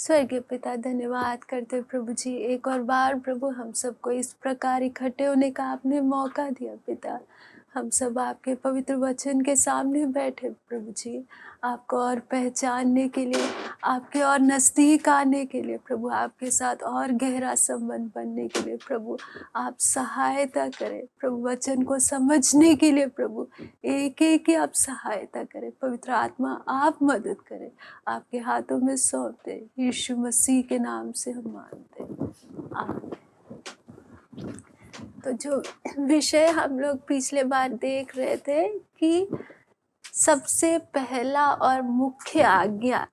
स्वर्गीय पिता, धन्यवाद करते हैं प्रभु जी, एक और बार प्रभु हम सबको इस प्रकार इकट्ठे होने का आपने मौका दिया पिता। हम सब आपके पवित्र वचन के सामने बैठे प्रभु जी, आपको और पहचानने के लिए, आपके और नज़दीक आने के लिए प्रभु, आपके साथ और गहरा संबंध बनने के लिए प्रभु आप सहायता करें। प्रभु वचन को समझने के लिए प्रभु एक एक की आप सहायता करें। पवित्र आत्मा आप मदद करें, आपके हाथों में सौंपते यीशु मसीह के नाम से हम मांगते हैं, आमीन। तो जो विषय हम लोग पिछले बार देख रहे थे कि सबसे पहला और मुख्य आज्ञा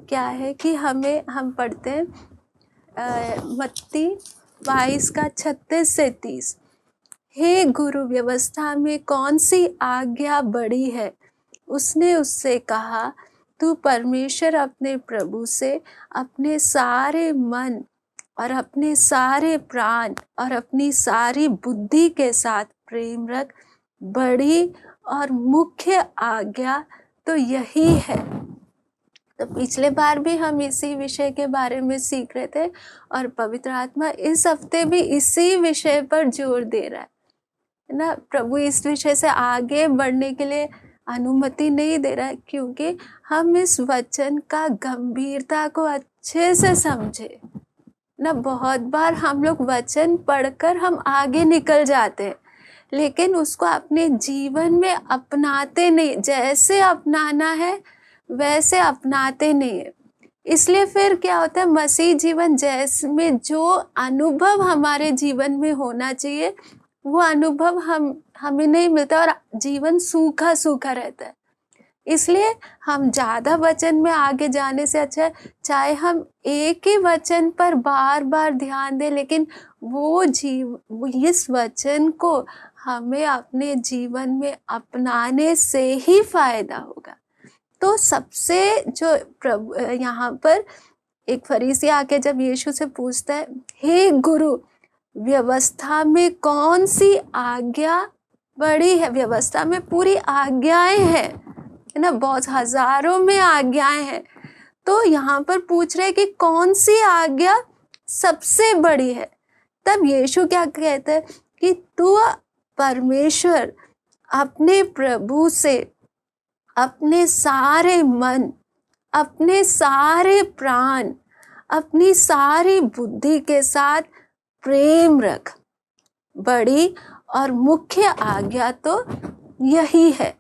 क्या है, कि हम पढ़ते हैं मत्ती 22 का 36 से 30। हे गुरु, व्यवस्था में कौन सी आज्ञा बड़ी है? उसने उससे कहा, तू परमेश्वर अपने प्रभु से अपने सारे मन और अपने सारे प्राण और अपनी सारी बुद्धि के साथ प्रेम रख। बड़ी और मुख्य आज्ञा तो यही है। तो पिछले बार भी हम इसी विषय के बारे में सीख रहे थे और पवित्र आत्मा इस हफ्ते भी इसी विषय पर जोर दे रहा है ना। प्रभु इस विषय से आगे बढ़ने के लिए अनुमति नहीं दे रहा है, क्योंकि हम इस वचन का गंभीरता को अच्छे से समझे ना। बहुत बार हम लोग वचन पढ़कर हम आगे निकल जाते हैं, लेकिन उसको अपने जीवन में अपनाते नहीं। जैसे अपनाना है वैसे अपनाते नहीं है। इसलिए फिर क्या होता है, मसीह जीवन जैसे में जो अनुभव हमारे जीवन में होना चाहिए वो अनुभव हमें नहीं मिलता और जीवन सूखा सूखा रहता है। इसलिए हम ज़्यादा वचन में आगे जाने से अच्छा है चाहे हम एक ही वचन पर बार बार ध्यान दें, लेकिन इस वचन को हमें अपने जीवन में अपनाने से ही फायदा होगा। तो सबसे जो प्रभु यहाँ पर एक फरीसी आके जब यीशु से पूछता है, हे गुरु, व्यवस्था में कौन सी आज्ञा बड़ी है? व्यवस्था में पूरी आज्ञाएं हैं, है ना, बहुत हजारों में आज्ञाएं हैं। तो यहाँ पर पूछ रहे कि कौन सी आज्ञा सबसे बड़ी है। तब यीशु क्या कहते हैं कि तू परमेश्वर अपने प्रभु से अपने सारे मन, अपने सारे प्राण, अपनी सारी बुद्धि के साथ प्रेम रख। बड़ी और मुख्य आज्ञा तो यही है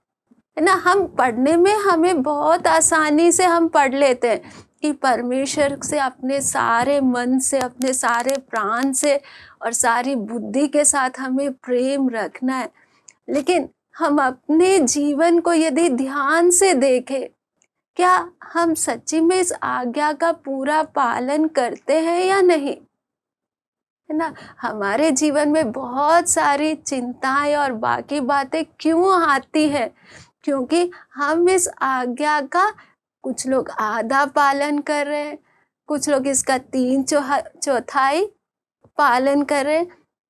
ना। हम पढ़ने में हमें बहुत आसानी से हम पढ़ लेते हैं कि परमेश्वर से अपने सारे मन से, अपने सारे प्राण से और सारी बुद्धि के साथ हमें प्रेम रखना है। लेकिन हम अपने जीवन को यदि ध्यान से देखें, क्या हम सच्ची में इस आज्ञा का पूरा पालन करते हैं या नहीं, है ना। हमारे जीवन में बहुत सारी चिंताएं और बाकी बातें क्यों आती है? क्योंकि हम इस आज्ञा का कुछ लोग आधा पालन कर रहे हैं, कुछ लोग इसका 3/4 पालन कर रहे हैं।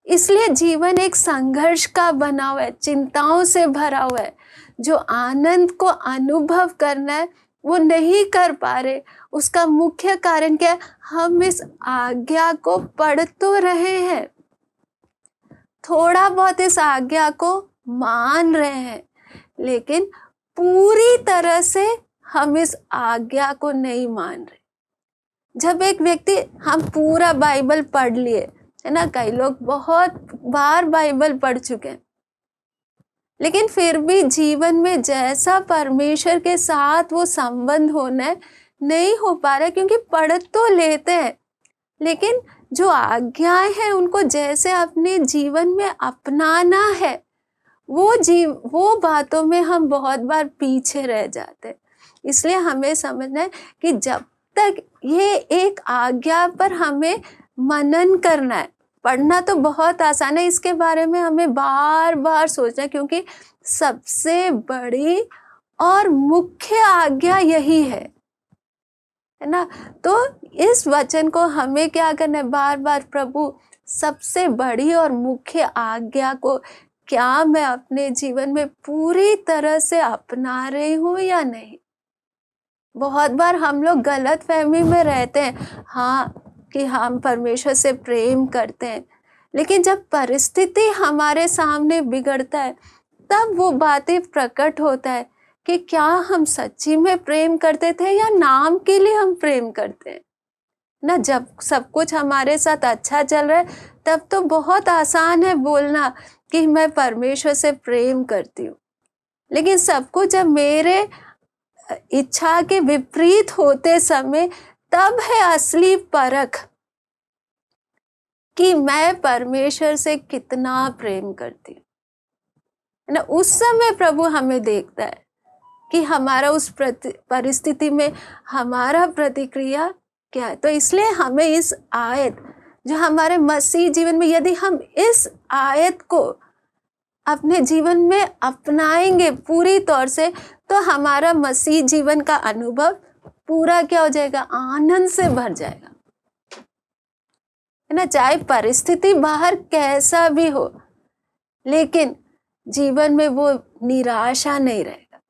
इसलिए जीवन एक संघर्ष का बना हुआ है, चिंताओं से भरा हुआ है। जो आनंद को अनुभव करना है वो नहीं कर पा रहे। उसका मुख्य कारण क्या है? हम इस आज्ञा को पढ़ तो रहे हैं, थोड़ा बहुत इस आज्ञा को मान रहे हैं, लेकिन पूरी तरह से हम इस आज्ञा को नहीं मान रहे। जब एक व्यक्ति, हम पूरा बाइबल पढ़ लिए, है ना, कई लोग बहुत बार बाइबल पढ़ चुके हैं, लेकिन फिर भी जीवन में जैसा परमेश्वर के साथ वो संबंध होना है नहीं हो पा रहा, क्योंकि पढ़ तो लेते हैं, लेकिन जो आज्ञाएं हैं उनको जैसे अपने जीवन में अपनाना है, वो बातों में हम बहुत बार पीछे रह जाते हैं। इसलिए हमें समझना है कि जब तक ये एक आज्ञा पर हमें मनन करना है। पढ़ना तो बहुत आसान है, इसके बारे में हमें बार बार सोचना है, क्योंकि सबसे बड़ी और मुख्य आज्ञा यही है ना। तो इस वचन को हमें क्या करना है? बार बार, प्रभु सबसे बड़ी और मुख्य आज्ञा को क्या मैं अपने जीवन में पूरी तरह से अपना रही हूँ या नहीं? बहुत बार हम लोग गलत फहमी में रहते हैं, हाँ, कि हम परमेश्वर से प्रेम करते हैं, लेकिन जब परिस्थिति हमारे सामने बिगड़ता है तब वो बातें प्रकट होता है कि क्या हम सच्ची में प्रेम करते थे या नाम के लिए हम प्रेम करते हैं ना। जब सब कुछ हमारे साथ अच्छा चल रहा है तब तो बहुत आसान है बोलना कि मैं परमेश्वर से प्रेम करती हूँ, लेकिन सब कुछ जब मेरे इच्छा के विपरीत होते समय तब है असली परख कि मैं परमेश्वर से कितना प्रेम करती हूँ, है ना। उस समय प्रभु हमें देखता है कि हमारा उस परिस्थिति में हमारा प्रतिक्रिया क्या है। तो इसलिए हमें इस आयत जो हमारे मसीह जीवन में, यदि हम इस आयत को अपने जीवन में अपनाएंगे पूरी तौर से, तो हमारा मसीह जीवन का अनुभव पूरा क्या हो जाएगा, आनंद से भर जाएगा, है ना। चाहे परिस्थिति बाहर कैसा भी हो, लेकिन जीवन में वो निराशा नहीं रहेगा।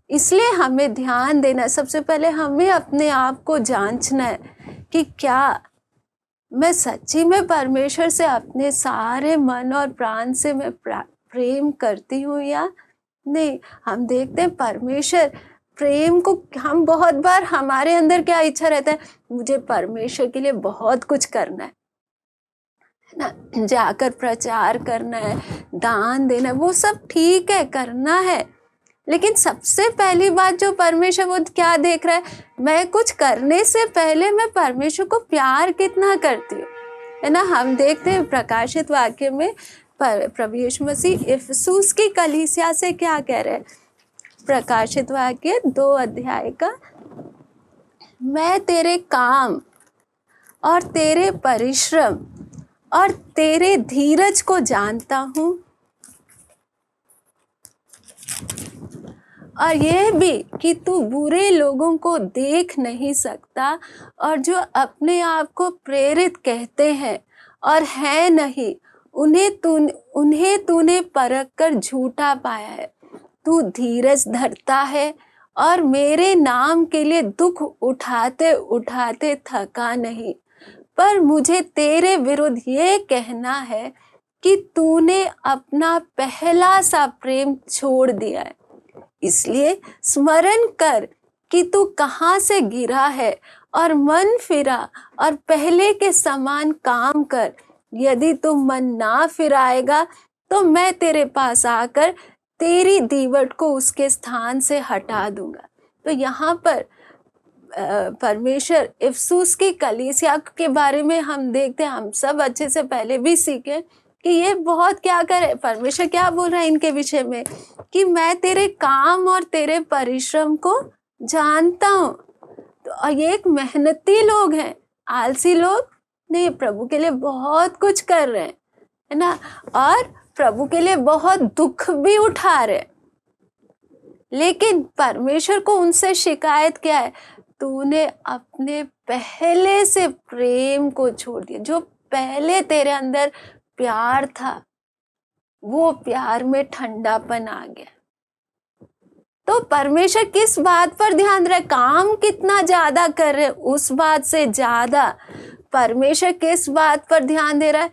इसलिए हमें ध्यान देना, सबसे पहले हमें अपने आप को जांचना है कि क्या मैं सच्ची में परमेश्वर से अपने सारे मन और प्राण से मैं प्रेम करती हूँ या नहीं। हम देखते हैं परमेश्वर प्रेम को, हम बहुत बार हमारे अंदर क्या इच्छा रहता है, मुझे परमेश्वर के लिए बहुत कुछ करना है ना, जाकर प्रचार करना है, दान देना, वो सब ठीक है, करना है, लेकिन सबसे पहली बात जो परमेश्वर वो क्या देख रहा है, मैं कुछ करने से पहले मैं परमेश्वर को प्यार कितना करती हूँ, है ना। हम देखते हैं प्रकाशित वाक्य में प्रभु यीशु मसीह इफिसुस की कलीसिया से क्या कह रहे हैं। प्रकाशित वाक्य 2 अध्याय का, मैं तेरे काम और तेरे परिश्रम और तेरे धीरज को जानता हूँ, और यह भी कि तू बुरे लोगों को देख नहीं सकता, और जो अपने आप को प्रेरित कहते हैं और है नहीं, उन्हें तूने परख कर झूठा पाया है। तू धीरज धरता है और मेरे नाम के लिए दुख उठाते उठाते थका नहीं। पर मुझे तेरे विरुद्ध ये कहना है कि तूने अपना पहला सा प्रेम छोड़ दिया है। इसलिए स्मरण कर कि तू कहाँ से गिरा है और मन फिरा और पहले के समान काम कर। यदि तू मन ना फिराएगा तो मैं तेरे पास आकर तेरी दीवट को उसके स्थान से हटा दूंगा। तो यहाँ पर परमेश्वर इफिसुस की कलीसिया के बारे में हम देखते हैं, हम सब अच्छे से पहले भी सीखे कि ये बहुत क्या करे, परमेश्वर क्या बोल रहा है इनके विषय में कि मैं तेरे काम और तेरे परिश्रम को जानता हूँ। तो ये एक मेहनती लोग हैं, आलसी लोग नहीं, प्रभु के लिए बहुत कुछ कर रहे हैं, है ना, और प्रभु के लिए बहुत दुख भी उठा रहे। लेकिन परमेश्वर को उनसे शिकायत क्या है, तूने अपने पहले से प्रेम को छोड़ दिया। जो पहले तेरे अंदर प्यार था वो प्यार में ठंडापन आ गया। तो परमेश्वर किस बात पर ध्यान रहे, काम कितना ज्यादा कर रहे, उस बात से ज्यादा परमेश्वर किस बात पर ध्यान दे रहा है,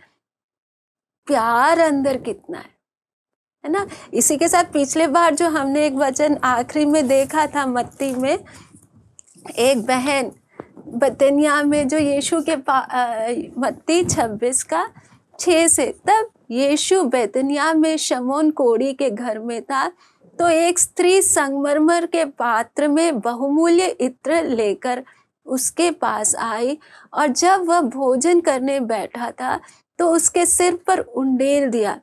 प्यार अंदर कितना है ना। इसी के साथ पिछले बार जो हमने एक वचन आखिरी में देखा था, मत्ती में एक बहन बतनिया में जो यीशु के मत्ती 26 का 6 से, तब यीशु बेतनिया में शमौन कोढ़ी के घर में था, तो एक स्त्री संगमरमर के पात्र में बहुमूल्य इत्र लेकर उसके पास आई, और जब वह भोजन करने बैठा था तो उसके सिर पर उंडेल दिया।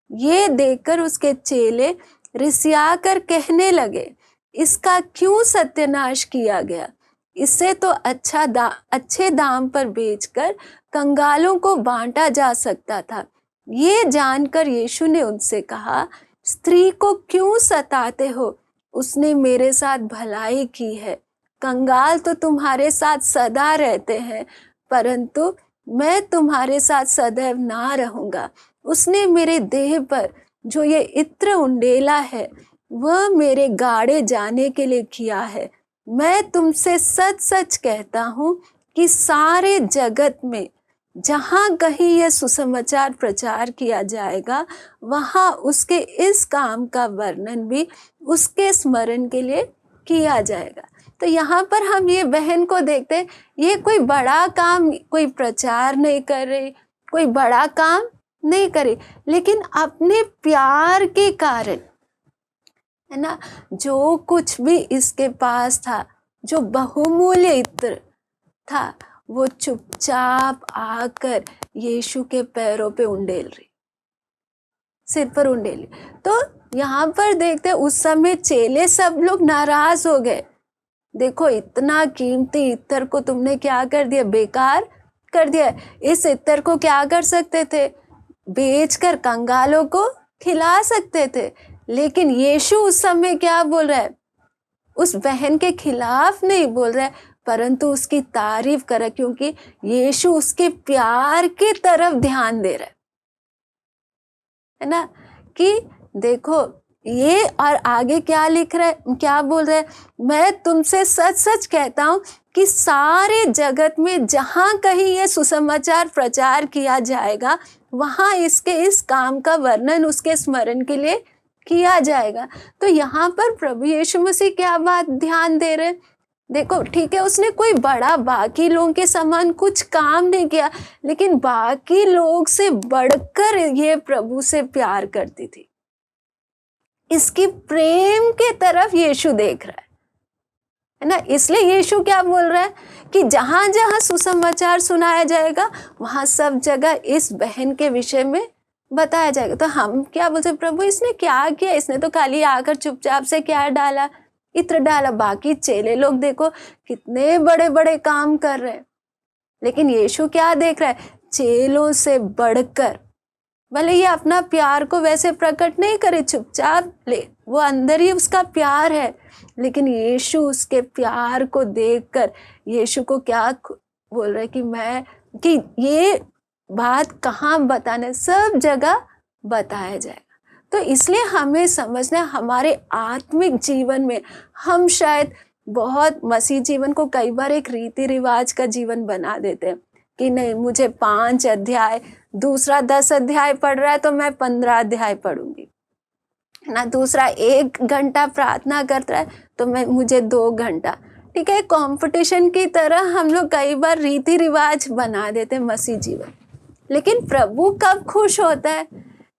ये देखकर उसके चेले रिसियाकर कहने लगे, इसका क्यों सत्यानाश किया गया, इससे तो अच्छे दाम पर बेचकर कंगालों को बांटा जा सकता था। ये जानकर यीशु ने उनसे कहा, स्त्री को क्यों सताते हो, उसने मेरे साथ भलाई की है। कंगाल तो तुम्हारे साथ सदा रहते हैं, परंतु मैं तुम्हारे साथ सदैव ना रहूंगा। उसने मेरे देह पर जो ये इत्र उंडेला है वह मेरे गाड़े जाने के लिए किया है। मैं तुमसे सच सच कहता हूँ कि सारे जगत में जहाँ कहीं यह सुसमाचार प्रचार किया जाएगा, वहाँ उसके इस काम का वर्णन भी उसके स्मरण के लिए किया जाएगा। तो यहाँ पर हम ये बहन को देखते हैं, ये कोई बड़ा काम, कोई प्रचार नहीं कर रही, कोई बड़ा काम नहीं करे, लेकिन अपने प्यार के कारण, है ना, जो कुछ भी इसके पास था, जो बहुमूल्य इत्र था, वो चुपचाप आकर यीशु के पैरों पे उंडेल रही, सिर पर उंडेली। तो यहाँ पर देखते उस समय चेले सब लोग नाराज हो गए। देखो, इतना कीमती इत्र को तुमने क्या कर दिया, बेकार कर दिया। इस इत्र को क्या कर सकते थे, बेचकर कंगालों को खिला सकते थे। लेकिन यीशु उस समय क्या बोल रहा है, उस बहन के खिलाफ नहीं बोल रहा है, परंतु उसकी तारीफ कर रहा है, क्योंकि यीशु उसके प्यार की तरफ ध्यान दे रहा है ना, कि देखो ये, और आगे क्या लिख रहा है, क्या बोल रहा है, मैं तुमसे सच सच कहता हूँ कि सारे जगत में जहाँ कहीं ये सुसमाचार प्रचार किया जाएगा, वहाँ इसके इस काम का वर्णन उसके स्मरण के लिए किया जाएगा। तो यहाँ पर प्रभु यीशु मसीह क्या बात ध्यान दे रहे हैं, देखो ठीक है, उसने कोई बड़ा बाकी लोगों के समान कुछ काम नहीं किया, लेकिन बाकी लोग से बढ़कर ये प्रभु से प्यार करती थी। इसकी प्रेम के तरफ यीशु देख रहा है ना। इसलिए यीशु क्या बोल रहा है कि जहां जहां सुसमाचार सुनाया जाएगा, वहां सब जगह इस बहन के विषय में बताया जाएगा। तो हम क्या बोलते, प्रभु इसने क्या किया, इसने तो खाली आकर चुपचाप से क्या डाला, इत्र डाला। बाकी चेले लोग देखो कितने बड़े बड़े काम कर रहे हैं, लेकिन यीशु क्या देख रहा है, चेलों से बढ़कर, भले ये अपना प्यार को वैसे प्रकट नहीं करे, चुपचाप ले, वो अंदर ही उसका प्यार है, लेकिन यीशु उसके प्यार को देखकर यीशु को क्या बोल रहा है कि ये बात कहाँ बताने, सब जगह बताया जाएगा। तो इसलिए हमें समझना है, हमारे आत्मिक जीवन में हम शायद बहुत मसीह जीवन को कई बार एक रीति रिवाज का जीवन बना देते हैं कि नहीं, मुझे 5 अध्याय, दूसरा 10 अध्याय पढ़ रहा है तो मैं 15 अध्याय पढ़ूंगी ना, दूसरा 1 घंटा प्रार्थना करता है तो मुझे 2 घंटा। ठीक है, कंपटीशन की तरह हम लोग कई बार रीति रिवाज बना देते हैं मसीह जीवन। लेकिन प्रभु कब खुश होता है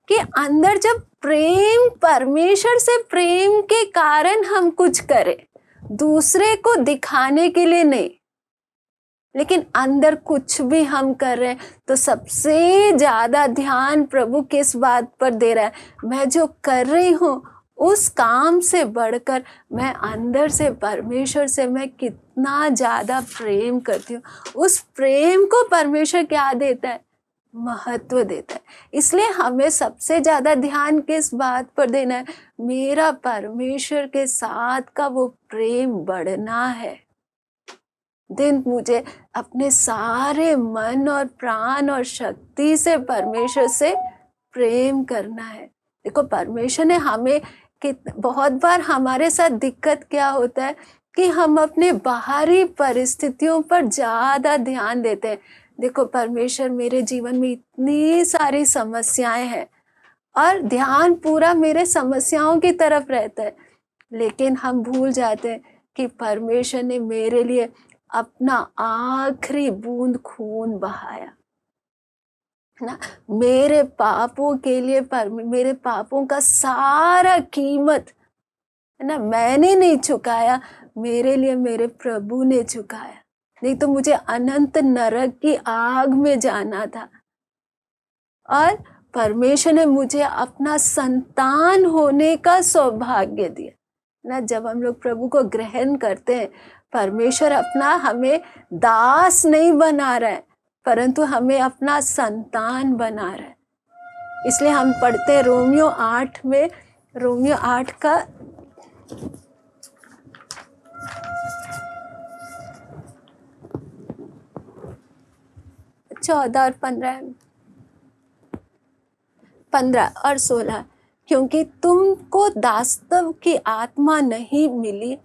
कि अंदर जब प्रेम, परमेश्वर से प्रेम के कारण हम कुछ करें, दूसरे को दिखाने के लिए नहीं, लेकिन अंदर कुछ भी हम कर रहे हैं, तो सबसे ज्यादा ध्यान प्रभु किस बात पर दे रहा है, मैं जो कर रही हूँ उस काम से बढ़कर मैं अंदर से परमेश्वर से मैं कितना ज्यादा प्रेम करती हूँ। उस प्रेम को परमेश्वर क्या देता है, महत्व देता है। इसलिए हमें सबसे ज्यादा ध्यान किस बात पर देना है, मेरा परमेश्वर के साथ का वो प्रेम बढ़ना है। दिन मुझे अपने सारे मन और प्राण और शक्ति से परमेश्वर से प्रेम करना है। देखो, परमेश्वर ने हमें बहुत बार, हमारे साथ दिक्कत क्या होता है कि हम अपने बाहरी परिस्थितियों पर ज्यादा ध्यान देते हैं। देखो, परमेश्वर मेरे जीवन में इतनी सारी समस्याएं हैं और ध्यान पूरा मेरे समस्याओं की तरफ रहता है, लेकिन हम भूल जाते हैं कि परमेश्वर ने मेरे लिए अपना आखिरी बूंद खून बहाया ना, मेरे पापों के लिए, मेरे पापों का सारा कीमत, है ना, मैंने नहीं चुकाया, मेरे लिए मेरे प्रभु ने चुकाया। नहीं तो मुझे अनंत नरक की आग में जाना था, और परमेश्वर ने मुझे अपना संतान होने का सौभाग्य दिया ना। जब हम लोग प्रभु को ग्रहण करते हैं, परमेश्वर अपना हमें दास नहीं बना रहा है, परंतु हमें अपना संतान बना रहा है। इसलिए हम पढ़ते हैं रोमियो 8 में, रोमियो 8 का 14 और 15 और 16, क्योंकि तुमको दासत्व की आत्मा नहीं मिली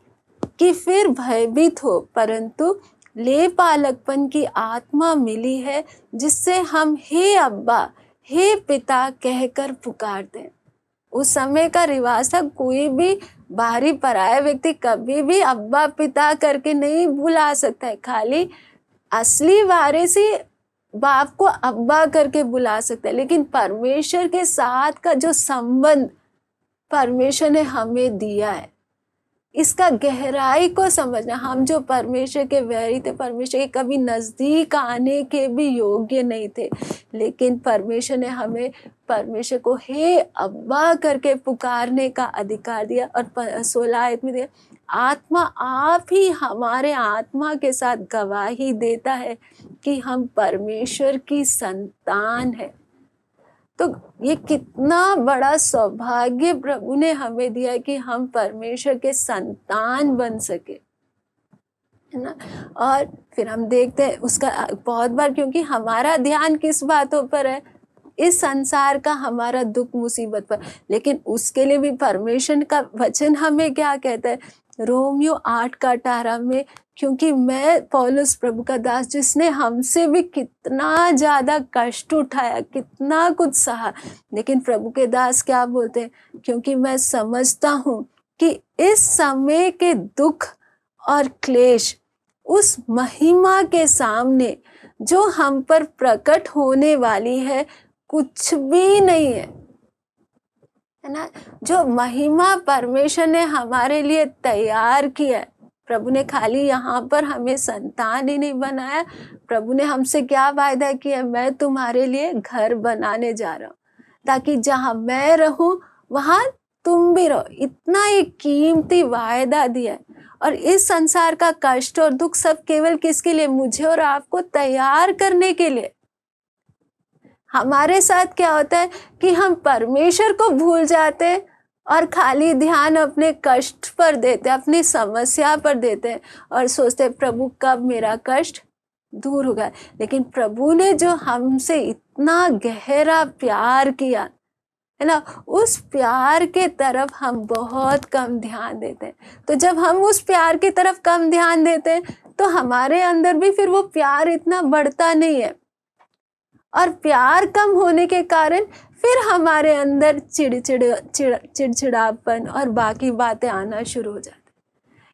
कि फिर भयभीत हो, परंतु ले पालकपन की आत्मा मिली है जिससे हम हे अब्बा, हे पिता कहकर पुकारते हैं। उस समय का रिवाज था, कोई भी बाहरी पराया व्यक्ति कभी भी अब्बा पिता करके नहीं बुला सकता है, खाली असली वारिस ही बाप को अब्बा करके बुला सकता है। लेकिन परमेश्वर के साथ का जो संबंध परमेश्वर ने हमें दिया है, इसका गहराई को समझना। हम जो परमेश्वर के वैरी थे, परमेश्वर के कभी नजदीक आने के भी योग्य नहीं थे, लेकिन परमेश्वर ने हमें परमेश्वर को हे अब्बा करके पुकारने का अधिकार दिया। और 16 आयत में दिया, आत्मा आप ही हमारे आत्मा के साथ गवाही देता है कि हम परमेश्वर की संतान है। तो ये कितना बड़ा सौभाग्य प्रभु ने हमें दिया कि हम परमेश्वर के संतान बन सके, है ना। और फिर हम देखते हैं उसका बहुत बार, क्योंकि हमारा ध्यान किस बातों पर है, इस संसार का हमारा दुख मुसीबत पर, लेकिन उसके लिए भी परमेश्वर का वचन हमें क्या कहता है, रोमियो 8:18 में, क्योंकि मैं पौलुस प्रभु का दास जिसने हमसे भी कितना ज्यादा कष्ट उठाया, कितना कुछ सहा, लेकिन प्रभु के दास क्या बोलते हैं, क्योंकि मैं समझता हूँ कि इस समय के दुख और क्लेश उस महिमा के सामने जो हम पर प्रकट होने वाली है कुछ भी नहीं है ना। जो महिमा परमेश्वर ने हमारे लिए तैयार किया है, प्रभु ने खाली यहाँ पर हमें संतान ही नहीं बनाया, प्रभु ने हमसे क्या वायदा किया, मैं तुम्हारे लिए घर बनाने जा रहा हूँ, ताकि जहाँ मैं रहूं वहां तुम भी रहो। इतना एक कीमती वायदा दिया है। और इस संसार का कष्ट और दुख सब केवल किसके लिए, मुझे और आपको तैयार करने के लिए। हमारे साथ क्या होता है कि हम परमेश्वर को भूल जाते हैं और खाली ध्यान अपने कष्ट पर देते हैं, अपनी समस्या पर देते हैं और सोचते हैं प्रभु कब मेरा कष्ट दूर होगा। लेकिन प्रभु ने जो हमसे इतना गहरा प्यार किया है ना, उस प्यार के तरफ हम बहुत कम ध्यान देते हैं। तो जब हम उस प्यार की तरफ कम ध्यान देते हैं तो हमारे अंदर भी फिर वो प्यार इतना बढ़ता नहीं है, और प्यार कम होने के कारण फिर हमारे अंदर चिड़चिड़ापन और बाकी बातें आना शुरू हो जाती।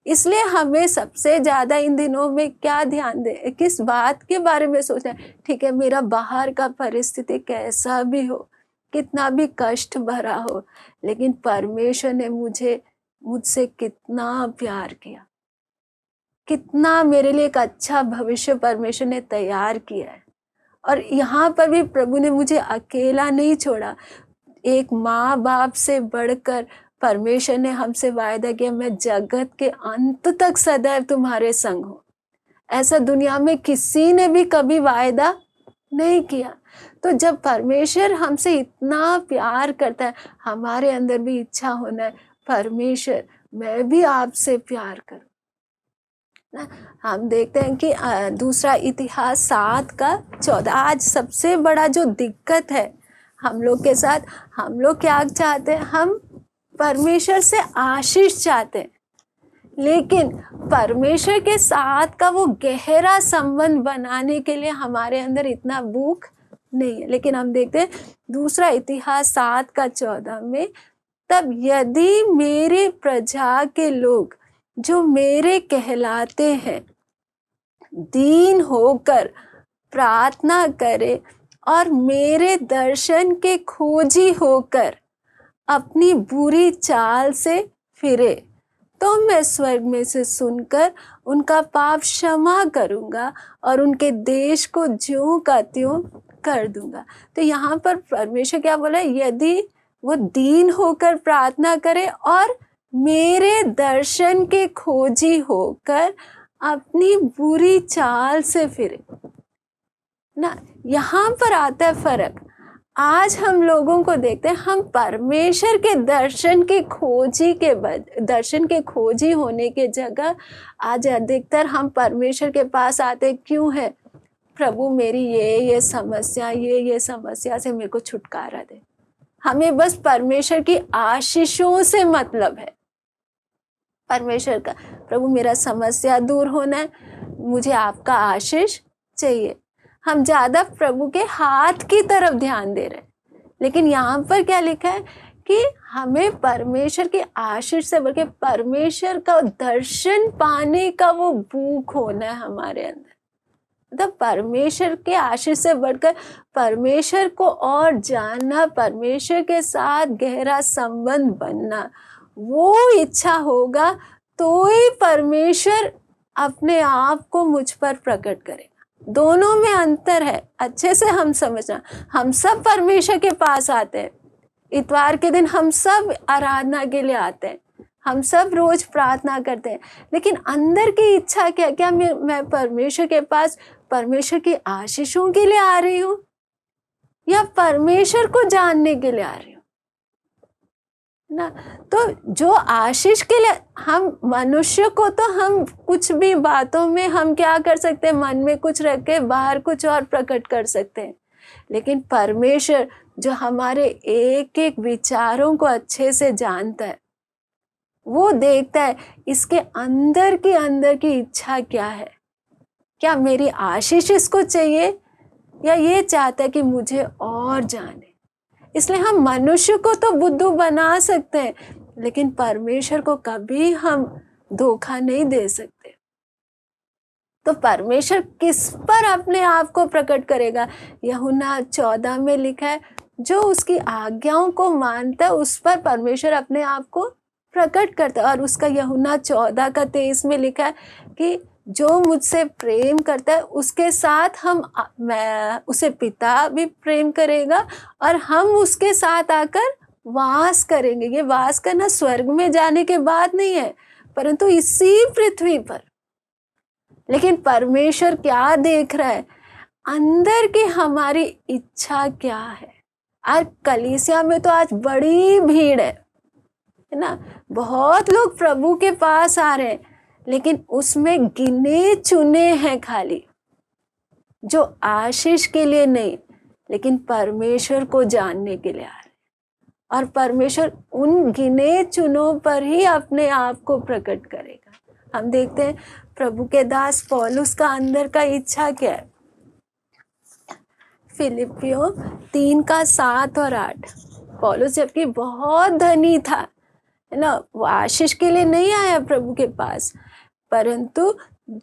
इसलिए हमें सबसे ज्यादा इन दिनों में क्या ध्यान दे, किस बात के बारे में सोचना है, ठीक है मेरा बाहर का परिस्थिति कैसा भी हो, कितना भी कष्ट भरा हो, लेकिन परमेश्वर ने मुझसे कितना प्यार किया, कितना मेरे लिए एक अच्छा भविष्य परमेश्वर ने तैयार किया है। और यहाँ पर भी प्रभु ने मुझे अकेला नहीं छोड़ा। एक माँ बाप से बढ़कर परमेश्वर ने हमसे वायदा किया, मैं जगत के अंत तक सदैव तुम्हारे संग हूँ। ऐसा दुनिया में किसी ने भी कभी वायदा नहीं किया। तो जब परमेश्वर हमसे इतना प्यार करता है, हमारे अंदर भी इच्छा होना है, परमेश्वर मैं भी आपसे प्यार करूं। हम देखते हैं कि दूसरा इतिहास 7:14। आज सबसे बड़ा जो दिक्कत है हम लोग के साथ, हम लोग क्या चाहते हैं, हम परमेश्वर से आशीष चाहते हैं, लेकिन परमेश्वर के साथ का वो गहरा संबंध बनाने के लिए हमारे अंदर इतना भूख नहीं है। लेकिन हम देखते हैं दूसरा इतिहास 7:14 में, तब यदि मेरे प्रजा के लोग जो मेरे कहलाते हैं दीन होकर प्रार्थना करे और मेरे दर्शन के खोजी होकर अपनी बुरी चाल से फिरे, तो मैं स्वर्ग में से सुनकर उनका पाप क्षमा करूंगा और उनके देश को ज्यों का त्यों कर दूंगा। तो यहाँ पर परमेश्वर क्या बोला, यदि वो दीन होकर प्रार्थना करे और मेरे दर्शन के खोजी होकर अपनी बुरी चाल से फिरे ना। यहाँ पर आता है फर्क। आज हम लोगों को देखते हैं, हम परमेश्वर के दर्शन के खोजी होने के जगह आज अधिकतर हम परमेश्वर के पास आते क्यों है, प्रभु मेरी ये समस्या से मेरे को छुटकारा दे। हमें बस परमेश्वर की आशीषों से मतलब है, परमेश्वर का, प्रभु मेरा समस्या दूर होना है, मुझे आपका आशीष चाहिए। हम ज्यादा प्रभु के हाथ की तरफ ध्यान दे रहे हैं, लेकिन यहाँ पर क्या लिखा है कि हमें परमेश्वर की आशीष से बढ़ के परमेश्वर का दर्शन पाने का वो भूख होना है हमारे अंदर। मतलब परमेश्वर के आशीष से बढ़कर परमेश्वर को और जानना, परमेश्वर के साथ गहरा संबंध बनना, वो इच्छा होगा तो ही परमेश्वर अपने आप को मुझ पर प्रकट करेगा। दोनों में अंतर है, अच्छे से हम समझना। हम सब परमेश्वर के पास आते हैं, इतवार के दिन हम सब आराधना के लिए आते हैं, हम सब रोज प्रार्थना करते हैं, लेकिन अंदर की इच्छा क्या? क्या मैं परमेश्वर के पास परमेश्वर की आशीषों के लिए आ रही हूँ या परमेश्वर को जानने के लिए आ रही हूँ ना? तो जो आशीष के लिए, हम मनुष्य को तो हम कुछ भी बातों में हम क्या कर सकते हैं, मन में कुछ रख के बाहर कुछ और प्रकट कर सकते हैं, लेकिन परमेश्वर जो हमारे एक एक विचारों को अच्छे से जानता है, वो देखता है इसके अंदर की इच्छा क्या है। क्या मेरी आशीष इसको चाहिए या ये चाहता है कि मुझे और जाने? इसलिए हम मनुष्य को तो बुद्धू बना सकते हैं, लेकिन परमेश्वर को कभी हम धोखा नहीं दे सकते। तो परमेश्वर किस पर अपने आप को प्रकट करेगा? यूहन्ना 14 में लिखा है, जो उसकी आज्ञाओं को मानता है उस पर परमेश्वर अपने आप को प्रकट करता है। और उसका यूहन्ना 14:23 में लिखा है कि जो मुझसे प्रेम करता है उसके साथ मैं उसे पिता भी प्रेम करेगा और हम उसके साथ आकर वास करेंगे। ये वास करना स्वर्ग में जाने के बाद नहीं है, परंतु इसी पृथ्वी पर। लेकिन परमेश्वर क्या देख रहा है? अंदर की हमारी इच्छा क्या है। आज कलीसिया में तो आज बड़ी भीड़ है ना, बहुत लोग प्रभु के पास आ रहे हैं, लेकिन उसमें गिने चुने हैं खाली, जो आशीष के लिए नहीं लेकिन परमेश्वर को जानने के लिए आ रहे हैं। और परमेश्वर उन गिने चुनों पर ही अपने आप को प्रकट करेगा। हम देखते हैं प्रभु के दास पौलुस का अंदर का इच्छा क्या है। फिलिपियों 3:7 और 8। पौलुस जबकि बहुत धनी था, है ना, वो आशीष के लिए नहीं आया प्रभु के पास, परंतु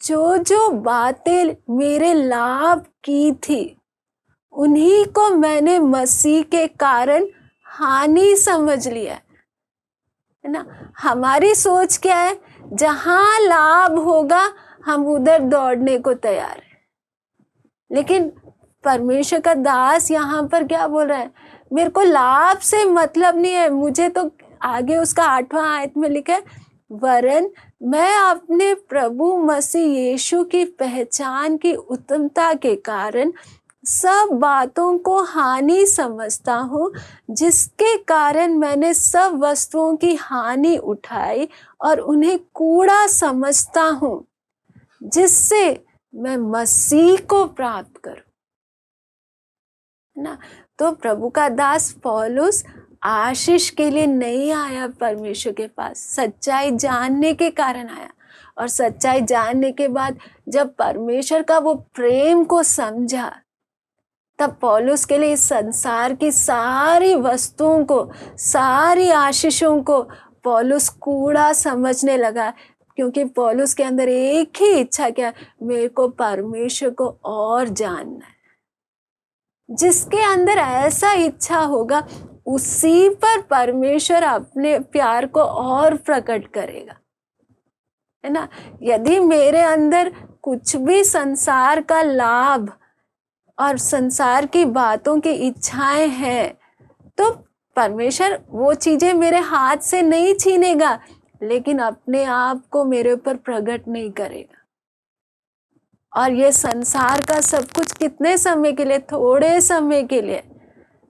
जो जो बातें मेरे लाभ की थी उन्हीं को मैंने मसीह के कारण हानि समझ लिया, है ना। हमारी सोच क्या है? जहां लाभ होगा हम उधर दौड़ने को तैयार है, लेकिन परमेश्वर का दास यहाँ पर क्या बोल रहा है? मेरे को लाभ से मतलब नहीं है, मुझे तो आगे उसका 8वां आयत में लिखा है, वरन मैं अपने प्रभु मसीह यीशु की पहचान की उत्तमता के कारण सब बातों को हानि समझता हूँ, जिसके कारण मैंने सब वस्तुओं की हानि उठाई और उन्हें कूड़ा समझता हूँ, जिससे मैं मसीह को प्राप्त करूं, ना। तो प्रभु का दास पौलुस आशीष के लिए नहीं आया परमेश्वर के पास, सच्चाई जानने के कारण आया। और सच्चाई जानने के बाद जब परमेश्वर का वो प्रेम को समझा, तब पौलुस के लिए इस संसार की सारी वस्तुओं को, सारी आशीषों को पौलुस कूड़ा समझने लगा, क्योंकि पौलुस के अंदर एक ही इच्छा क्या? मेरे को परमेश्वर को और जानना है। जिसके अंदर ऐसा इच्छा होगा उसी पर परमेश्वर अपने प्यार को और प्रकट करेगा, है ना। यदि मेरे अंदर कुछ भी संसार का लाभ और संसार की बातों की इच्छाएं हैं, तो परमेश्वर वो चीजें मेरे हाथ से नहीं छीनेगा, लेकिन अपने आप को मेरे ऊपर प्रकट नहीं करेगा। और ये संसार का सब कुछ कितने समय के लिए? थोड़े समय के लिए।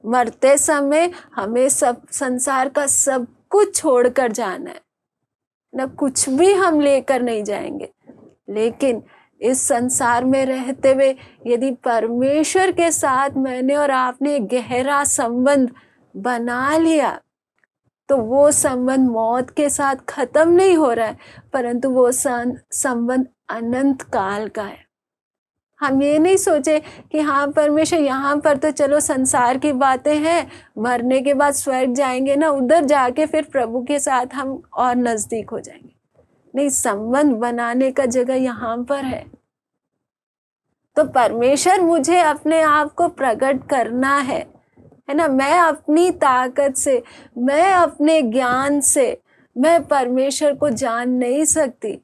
मरते समय हमें सब संसार का सब कुछ छोड़कर जाना है ना, कुछ भी हम लेकर नहीं जाएंगे। लेकिन इस संसार में रहते हुए यदि परमेश्वर के साथ मैंने और आपने गहरा संबंध बना लिया, तो वो संबंध मौत के साथ खत्म नहीं हो रहा है, परंतु वो संबंध अनंत काल का है। हम ये नहीं सोचे कि हाँ परमेश्वर यहाँ पर तो चलो संसार की बातें हैं, मरने के बाद स्वर्ग जाएंगे ना, उधर जाके फिर प्रभु के साथ हम और नजदीक हो जाएंगे। नहीं, संबंध बनाने का जगह यहाँ पर है। तो परमेश्वर मुझे अपने आप को प्रकट करना है ना। मैं अपनी ताकत से, मैं अपने ज्ञान से मैं परमेश्वर को जान नहीं सकती,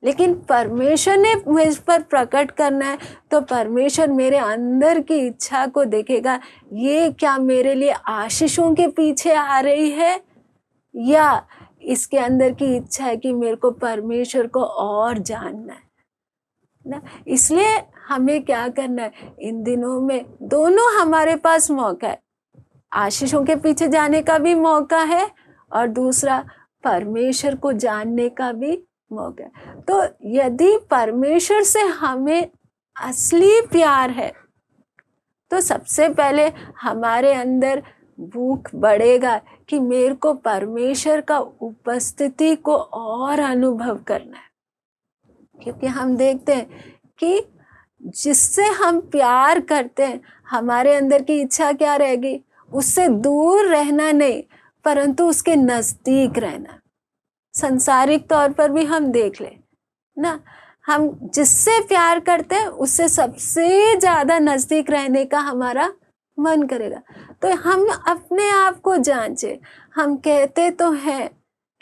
लेकिन परमेश्वर ने मुझ पर प्रकट करना है। तो परमेश्वर मेरे अंदर की इच्छा को देखेगा, ये क्या मेरे लिए आशीषों के पीछे आ रही है, या इसके अंदर की इच्छा है कि मेरे को परमेश्वर को और जानना है ना। इसलिए हमें क्या करना है, इन दिनों में दोनों हमारे पास मौका है। आशीषों के पीछे जाने का भी मौका है और दूसरा परमेश्वर को जानने का भी मौका है। तो यदि परमेश्वर से हमें असली प्यार है तो सबसे पहले हमारे अंदर भूख बढ़ेगा कि मेरे को परमेश्वर का उपस्थिति को और अनुभव करना है। क्योंकि हम देखते हैं कि जिससे हम प्यार करते हैं, हमारे अंदर की इच्छा क्या रहेगी, उससे दूर रहना नहीं, परंतु उसके नजदीक रहना। संसारिक तौर पर भी हम देख ले ना, हम जिससे प्यार करते हैं उससे सबसे ज्यादा नजदीक रहने का हमारा मन करेगा। तो हम अपने आप को जांचे। हम कहते तो हैं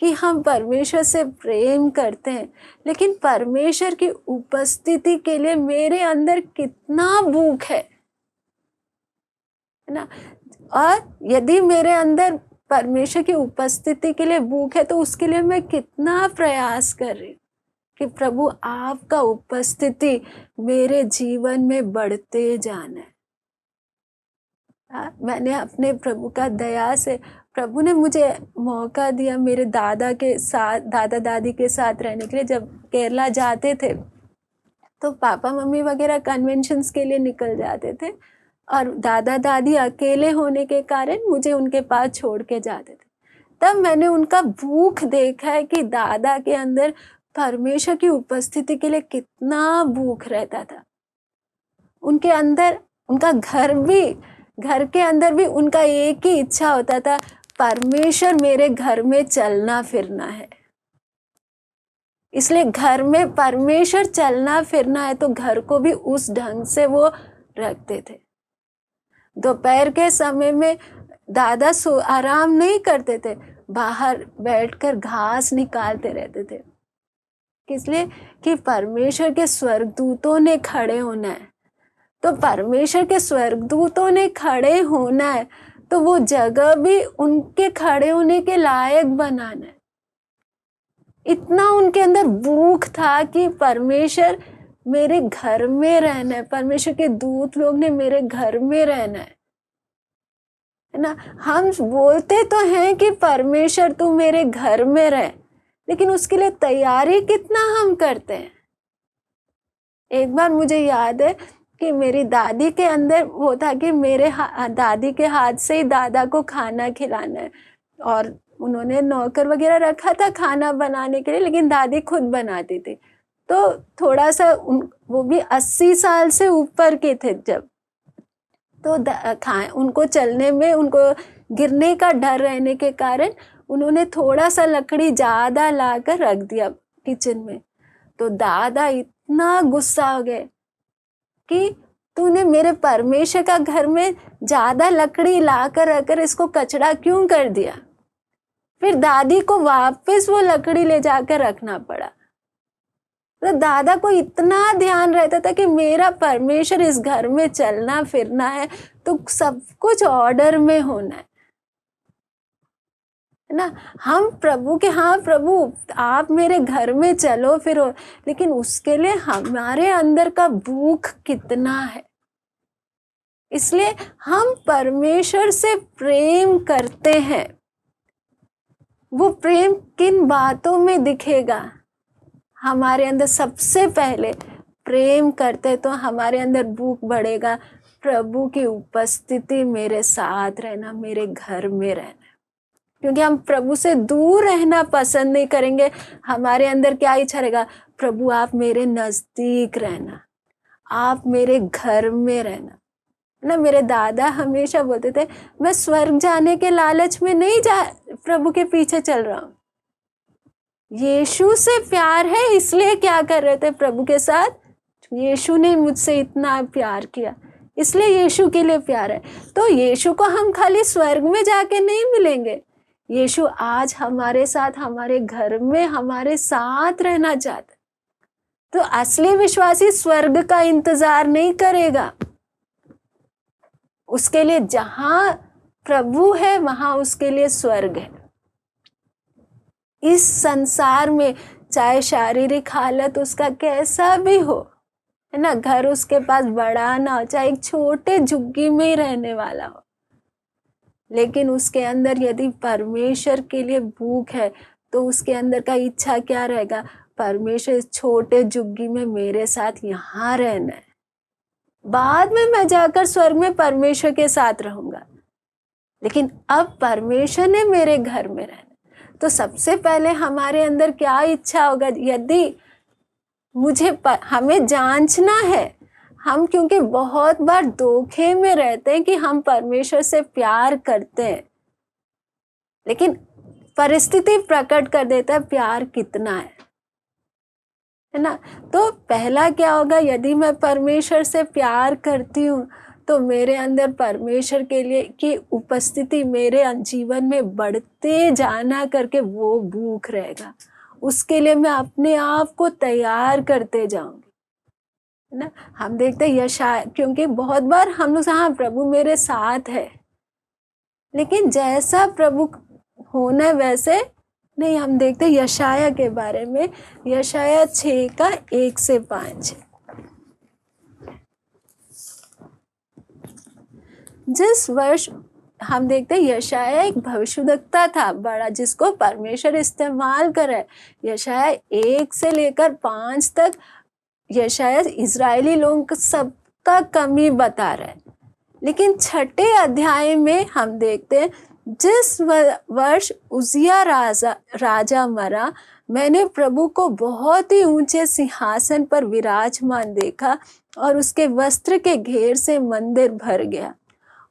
कि हम परमेश्वर से प्रेम करते हैं, लेकिन परमेश्वर की उपस्थिति के लिए मेरे अंदर कितना भूख है ना। और यदि मेरे अंदर परमेश्वर की उपस्थिति के लिए भूख है तो उसके लिए मैं कितना प्रयास कर रही हूँ कि प्रभु आपका उपस्थिति मेरे जीवन में बढ़ते जाना है। मैंने अपने प्रभु का दया से, प्रभु ने मुझे मौका दिया मेरे दादा के साथ, दादा दादी के साथ रहने के लिए। जब केरला जाते थे तो पापा मम्मी वगैरह कन्वेंशंस के लिए निकल जाते थे और दादा दादी अकेले होने के कारण मुझे उनके पास छोड़ के जाते थे। तब मैंने उनका भूख देखा है कि दादा के अंदर परमेश्वर की उपस्थिति के लिए कितना भूख रहता था। उनके अंदर, उनका घर के अंदर भी उनका एक ही इच्छा होता था, परमेश्वर मेरे घर में चलना फिरना है। इसलिए घर में परमेश्वर चलना फिरना है तो घर को भी उस ढंग से वो रखते थे। दोपहर के समय में दादा आराम नहीं करते थे, बाहर बैठकर घास निकालते रहते थे। इसलिए कि परमेश्वर के स्वर्गदूतों ने खड़े होना है। तो परमेश्वर के स्वर्गदूतों ने खड़े होना है तो वो जगह भी उनके खड़े होने के लायक बनाना है। इतना उनके अंदर भूख था कि परमेश्वर मेरे घर में रहना है, परमेश्वर के दूत लोग ने मेरे घर में रहना है ना। हम बोलते तो हैं कि परमेश्वर तू मेरे घर में रहे, लेकिन उसके लिए तैयारी कितना हम करते हैं। एक बार मुझे याद है कि मेरी दादी के अंदर वो था कि मेरे दादी के हाथ से ही दादा को खाना खिलाना है, और उन्होंने नौकर वगैरह रखा था खाना बनाने के लिए, लेकिन दादी खुद बनाती थी। तो थोड़ा सा वो भी 80 साल से ऊपर के थे जब, तो उनको चलने में, उनको गिरने का डर रहने के कारण उन्होंने थोड़ा सा लकड़ी ज्यादा लाकर रख दिया किचन में। तो दादा इतना गुस्सा हो गए कि तूने मेरे परमेश्वर का घर में ज्यादा लकड़ी लाकर रखकर इसको कचरा क्यों कर दिया। फिर दादी को वापस वो लकड़ी ले जाकर रखना पड़ा। तो दादा को इतना ध्यान रहता था कि मेरा परमेश्वर इस घर में चलना फिरना है तो सब कुछ ऑर्डर में होना है ना। हम प्रभु के, हाँ प्रभु आप मेरे घर में चलो फिरो, लेकिन उसके लिए हमारे अंदर का भूख कितना है। इसलिए हम परमेश्वर से प्रेम करते हैं। वो प्रेम किन बातों में दिखेगा। हमारे अंदर सबसे पहले प्रेम करते तो हमारे अंदर भूख बढ़ेगा, प्रभु की उपस्थिति मेरे साथ रहना, मेरे घर में रहना। क्योंकि हम प्रभु से दूर रहना पसंद नहीं करेंगे। हमारे अंदर क्या इच्छा रहेगा, प्रभु आप मेरे नजदीक रहना, आप मेरे घर में रहना ना। मेरे दादा हमेशा बोलते थे, मैं स्वर्ग जाने के लालच में नहीं प्रभु के पीछे चल रहा हूं। यीशु से प्यार है इसलिए क्या कर रहे थे प्रभु के साथ, यीशु ने मुझसे इतना प्यार किया इसलिए यीशु के लिए प्यार है। तो यीशु को हम खाली स्वर्ग में जाके नहीं मिलेंगे, यीशु आज हमारे साथ, हमारे घर में हमारे साथ रहना चाहता। तो असली विश्वासी स्वर्ग का इंतजार नहीं करेगा, उसके लिए जहां प्रभु है वहां उसके लिए स्वर्ग है। इस संसार में चाहे शारीरिक हालत उसका कैसा भी हो, है ना, घर उसके पास बड़ा ना हो, चाहे एक छोटे झुग्गी में ही रहने वाला हो, लेकिन उसके अंदर यदि परमेश्वर के लिए भूख है तो उसके अंदर का इच्छा क्या रहेगा, परमेश्वर इस छोटे झुग्गी में मेरे साथ यहाँ रहना है, बाद में मैं जाकर स्वर्ग में परमेश्वर के साथ रहूंगा, लेकिन अब परमेश्वर ने मेरे घर में रहना। तो सबसे पहले हमारे अंदर क्या इच्छा होगा, यदि हमें जांचना है, हम क्योंकि बहुत बार धोखे में रहते हैं कि हम परमेश्वर से प्यार करते हैं, लेकिन परिस्थिति प्रकट कर देता है प्यार कितना है ना। तो पहला क्या होगा, यदि मैं परमेश्वर से प्यार करती हूँ तो मेरे अंदर परमेश्वर के लिए की उपस्थिति मेरे जीवन में बढ़ते जाना करके वो भूख रहेगा, उसके लिए मैं अपने आप को तैयार करते जाऊंगी ना। हम देखते हैं यशाया, क्योंकि बहुत बार हम लोग हाँ प्रभु मेरे साथ है, लेकिन जैसा प्रभु होना वैसे नहीं। हम देखते हैं यशाया के बारे में, यशाया 6:1-5। जिस वर्ष हम देखते हैं यशाया एक भविष्यवक्ता था बड़ा, जिसको परमेश्वर इस्तेमाल कर रहा है। यशाया 1 से लेकर 5 तक यशाया इजरायली लोगों का सबका कमी बता रहा है, लेकिन 6ठे अध्याय में हम देखते हैं जिस वर्ष उजिया राजा मरा, मैंने प्रभु को बहुत ही ऊंचे सिंहासन पर विराजमान देखा और उसके वस्त्र के घेर से मंदिर भर गया।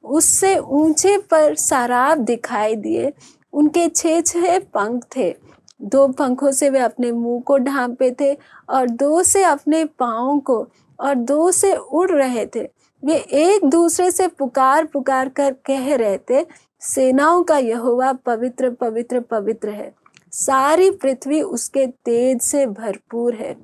उससे ऊंचे पर सराब दिखाई दिए, उनके 6 पंख थे, 2 पंखों से वे अपने मुंह को ढांपे थे और 2 से अपने पाँव को, और 2 से उड़ रहे थे। वे एक दूसरे से पुकार पुकार कर कह रहे थे, सेनाओं का यहोवा पवित्र पवित्र पवित्र है, सारी पृथ्वी उसके तेज से भरपूर है।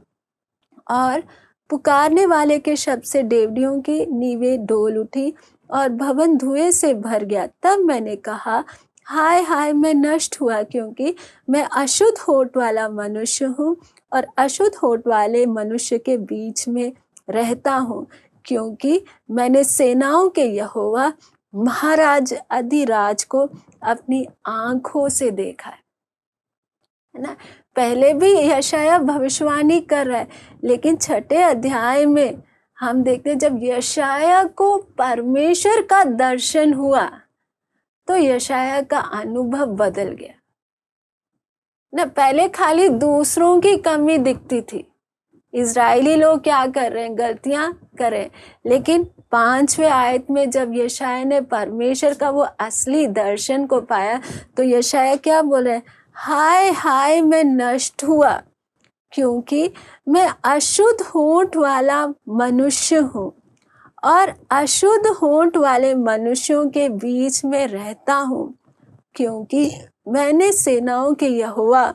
और पुकारने वाले के शब्द से डेवढ़ियों की नींवें डोल उठी और भवन धुएं से भर गया। तब मैंने कहा, हाय हाय, मैं नष्ट हुआ, क्योंकि मैं अशुद्ध होठ वाला मनुष्य हूँ और अशुद्ध होठ वाले मनुष्य के बीच में रहता हूँ, क्योंकि मैंने सेनाओं के यहोवा महाराज अधिराज को अपनी आंखों से देखा है ना। पहले भी यशाया भविष्यवाणी कर रहा है, लेकिन 6ठे अध्याय में हम देखते हैं जब यशाया को परमेश्वर का दर्शन हुआ तो यशाया का अनुभव बदल गया ना। पहले खाली दूसरों की कमी दिखती थी, इजरायली लोग क्या कर रहे हैं, गलतियां कर रहे हैं, लेकिन 5वें आयत में जब यशाया ने परमेश्वर का वो असली दर्शन को पाया तो यशाया क्या बोले, हाय हाय, मैं नष्ट हुआ, क्योंकि मैं अशुद्ध होंठ वाला मनुष्य हूँ और अशुद्ध होंठ वाले मनुष्यों के बीच में रहता हूँ, क्योंकि मैंने सेनाओं के यहोवा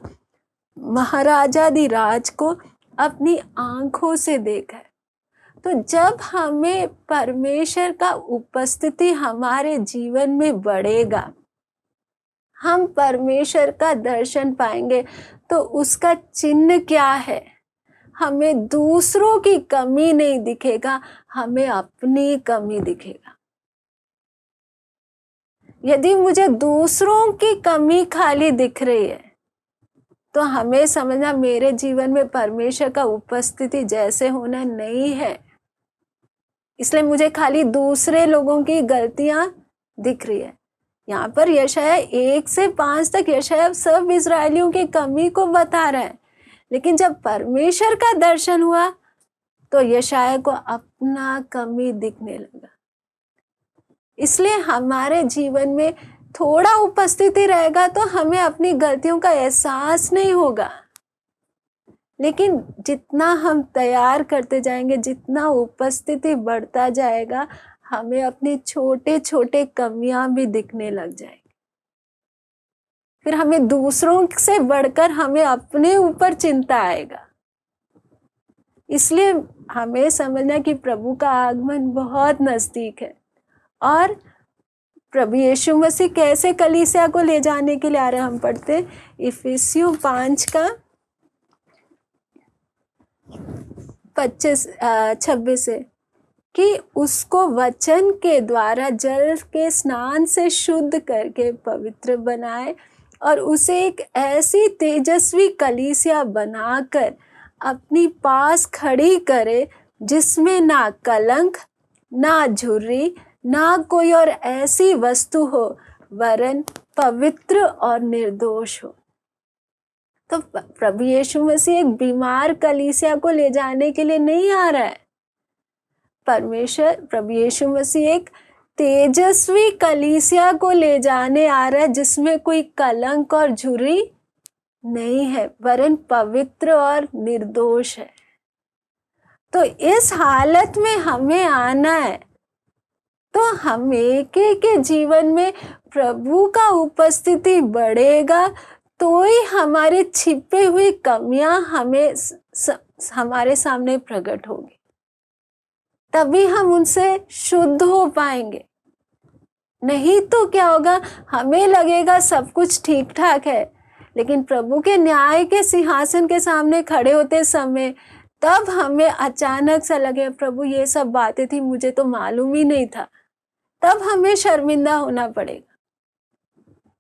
महाराजाधिराज को अपनी आंखों से देखा है। तो जब हमें परमेश्वर का उपस्थिति हमारे जीवन में बढ़ेगा, हम परमेश्वर का दर्शन पाएंगे, तो उसका चिन्ह क्या है, हमें दूसरों की कमी नहीं दिखेगा, हमें अपनी कमी दिखेगा। यदि मुझे दूसरों की कमी खाली दिख रही है तो हमें समझना मेरे जीवन में परमेश्वर का उपस्थिति जैसे होना नहीं है, इसलिए मुझे खाली दूसरे लोगों की गलतियां दिख रही है। यहाँ पर यशायाह 1 से 5 तक यशायाह सब इजरायलियों की कमी को बता रहा है, लेकिन जब परमेश्वर का दर्शन हुआ तो यशायाह को अपना कमी दिखने लगा। इसलिए हमारे जीवन में थोड़ा उपस्थिति रहेगा तो हमें अपनी गलतियों का एहसास नहीं होगा, लेकिन जितना हम तैयार करते जाएंगे, जितना उपस्थिति बढ़ता जाएगा, हमें अपनी छोटे छोटे कमियां भी दिखने लग जाएंगी। फिर हमें दूसरों से बढ़कर हमें अपने ऊपर चिंता आएगा। इसलिए हमें समझना कि प्रभु का आगमन बहुत नजदीक है और प्रभु यीशु मसीह कैसे कलीसिया को ले जाने के लिए आ रहे हैं। हम पढ़ते हैं इफिसियों 5 का 25-26 से कि उसको वचन के द्वारा जल के स्नान से शुद्ध करके पवित्र बनाए और उसे एक ऐसी तेजस्वी कलीसिया बनाकर अपनी पास खड़ी करे जिसमें ना कलंक, ना झुर्री, ना कोई और ऐसी वस्तु हो, वरन पवित्र और निर्दोष हो। तो प्रभु यीशु मसीह एक बीमार कलीसिया को ले जाने के लिए नहीं आ रहा है। परमेश्वर प्रभु यीशु मसीह एक तेजस्वी कलीसिया को ले जाने आ रहा है जिसमें कोई कलंक और झुर्री नहीं है, वरन पवित्र और निर्दोष है। तो इस हालत में हमें आना है, तो हम एक के जीवन में प्रभु का उपस्थिति बढ़ेगा तो ही हमारे छिपे हुई कमियां हमारे सामने प्रकट होगी, तभी हम उनसे शुद्ध हो पाएंगे। नहीं तो क्या होगा, हमें लगेगा सब कुछ ठीक ठाक है, लेकिन प्रभु के न्याय के सिंहासन के सामने खड़े होते समय तब हमें अचानक सा लगे प्रभु ये सब बातें थी, मुझे तो मालूम ही नहीं था। तब हमें शर्मिंदा होना पड़ेगा।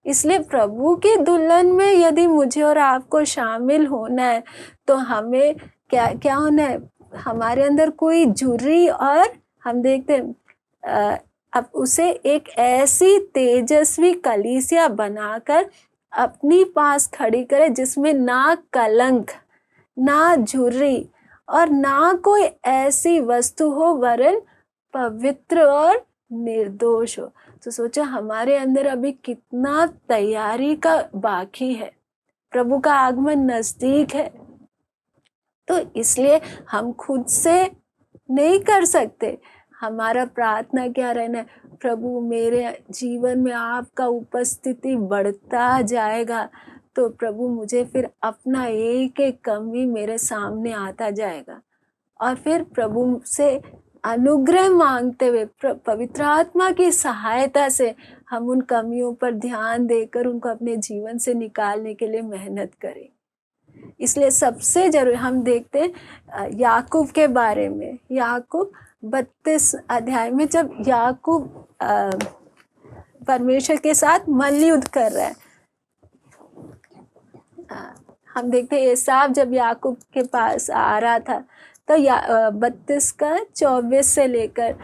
इसलिए प्रभु की दुल्हन में यदि मुझे और आपको शामिल होना है तो हमें क्या होना है, हमारे अंदर कोई झुर्री, और हम देखते हैं अब उसे एक ऐसी तेजस्वी कलीसिया बनाकर अपनी पास खड़ी करे जिसमें ना कलंक, ना झुर्री और ना कोई ऐसी वस्तु हो, वरन पवित्र और निर्दोष हो। तो सोचो हमारे अंदर अभी कितना तैयारी का बाकी है, प्रभु का आगमन नजदीक है। तो इसलिए हम खुद से नहीं कर सकते। हमारा प्रार्थना क्या रहना है, प्रभु मेरे जीवन में आपका उपस्थिति बढ़ता जाएगा तो प्रभु मुझे फिर अपना एक एक कमी मेरे सामने आता जाएगा, और फिर प्रभु से अनुग्रह मांगते हुए पवित्र आत्मा की सहायता से हम उन कमियों पर ध्यान देकर उनको अपने जीवन से निकालने के लिए मेहनत करें। इसलिए सबसे जरूरी हम देखते हैं याकूब के बारे में। याकूब 32 अध्याय में जब याकूब परमेश्वर के साथ मल्लयुद्ध कर रहा है, हम देखते हैं एसाव जब याकूब के पास आ रहा था तो 32 का 24 से लेकर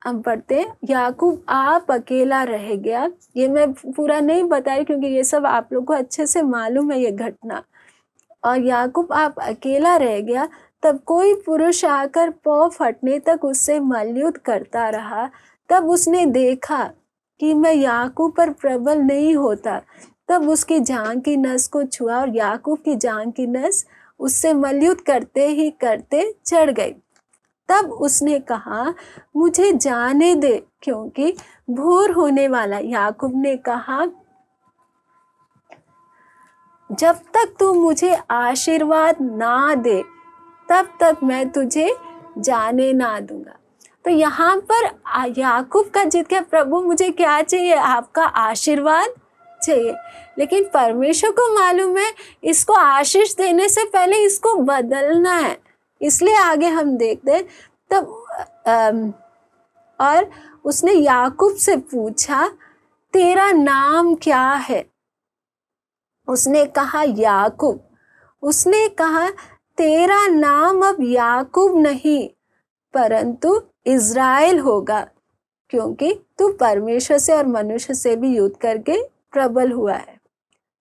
हम पढ़ते हैं, याकूब आप अकेला रह गया। ये मैं पूरा नहीं बताई क्योंकि ये सब आप लोग को अच्छे से मालूम है ये घटना। और याकूब आप अकेला रह गया, तब कोई पुरुष आकर पौ फटने तक उससे मल्लयुद्ध करता रहा। तब उसने देखा कि मैं याकूब पर प्रबल नहीं होता, तब उसकी जांघ की नस को छुआ और याकूब की जांघ की नस उससे मल्लयुद्ध करते ही करते चढ़ गई। तब उसने कहा मुझे जाने दे क्योंकि भोर होने वाला। याकूब ने कहा जब तक तू मुझे आशीर्वाद ना दे तब तक मैं तुझे जाने ना दूंगा। तो यहाँ पर याकूब का जिद क्या, प्रभु मुझे क्या चाहिए, आपका आशीर्वाद चाहिए। लेकिन परमेश्वर को मालूम है इसको आशीष देने से पहले इसको बदलना है। इसलिए आगे हम देखते हैं तब और उसने याकूब से पूछा तेरा नाम क्या है। उसने कहा याकूब। उसने कहा तेरा नाम अब याकूब नहीं परंतु इज़राइल होगा क्योंकि तू परमेश्वर से और मनुष्य से भी युद्ध करके प्रबल हुआ है।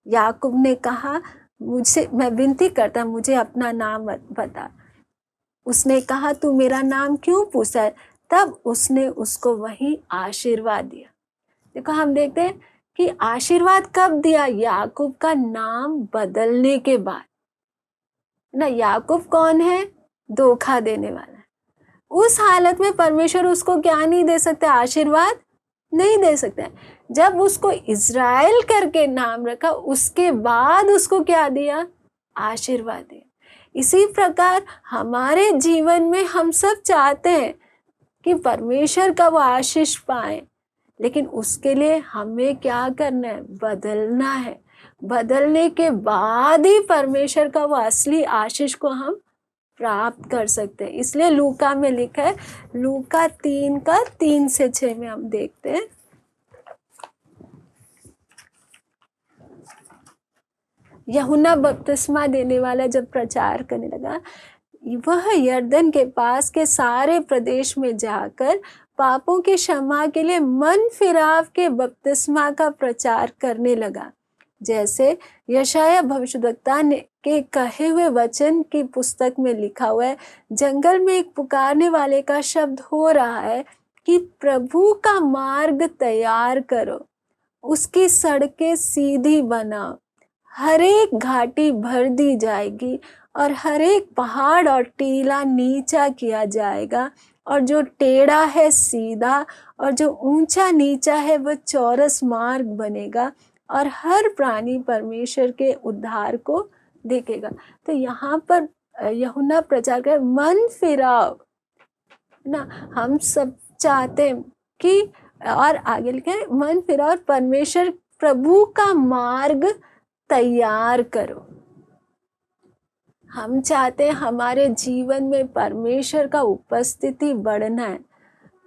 याकूब ने कहा, मुझसे मैं विनती करता, मुझे अपना नाम बता। उसने कहा, तू मेरा नाम क्यों पूछा है? तब उसने उसको वही आशीर्वाद दिया। देखो, हम देखते हैं कि आशीर्वाद कब दिया? याकूब का नाम बदलने के बाद ना। याकूब कौन है? धोखा देने वाला। उस हालत में परमेश्वर उसको क्या नहीं दे सकते? आशीर्वाद नहीं दे सकते। जब उसको इज़राइल करके नाम रखा, उसके बाद उसको क्या दिया? आशीर्वाद दिया। इसी प्रकार हमारे जीवन में हम सब चाहते हैं कि परमेश्वर का वो आशीष पाए, लेकिन उसके लिए हमें क्या करना है? बदलना है। बदलने के बाद ही परमेश्वर का वो असली आशीष को हम प्राप्त कर सकते हैं। इसलिए लूका में लिखा है, लूका 3 का 3 से 6 में हम देखते हैं। यूहन्ना बपतिस्मा देने वाला जब प्रचार करने लगा, वह यरदन के पास के सारे प्रदेश में जाकर पापों की क्षमा के लिए मन फिराव के बपतिस्मा का प्रचार करने लगा, जैसे यशाया भविष्यद्वक्ता ने के कहे हुए वचन की पुस्तक में लिखा हुआ है। जंगल में एक पुकारने वाले का शब्द हो रहा है कि प्रभु का मार्ग तैयार करो, उसकी सड़कें सीधी बनाओ। हर एक घाटी भर दी जाएगी और हर एक पहाड़ और टीला नीचा किया जाएगा, और जो टेढ़ा है सीधा और जो ऊंचा नीचा है वह चौरस मार्ग बनेगा, और हर प्राणी परमेश्वर के उद्धार को देखेगा। तो यहाँ पर यूहन्ना प्रचार कर मन फिराव ना। हम सब चाहते हैं कि, और आगे लिखे मन फिराव, परमेश्वर प्रभु का मार्ग तैयार करो। हम चाहते हैं हमारे जीवन में परमेश्वर का उपस्थिति बढ़ना है,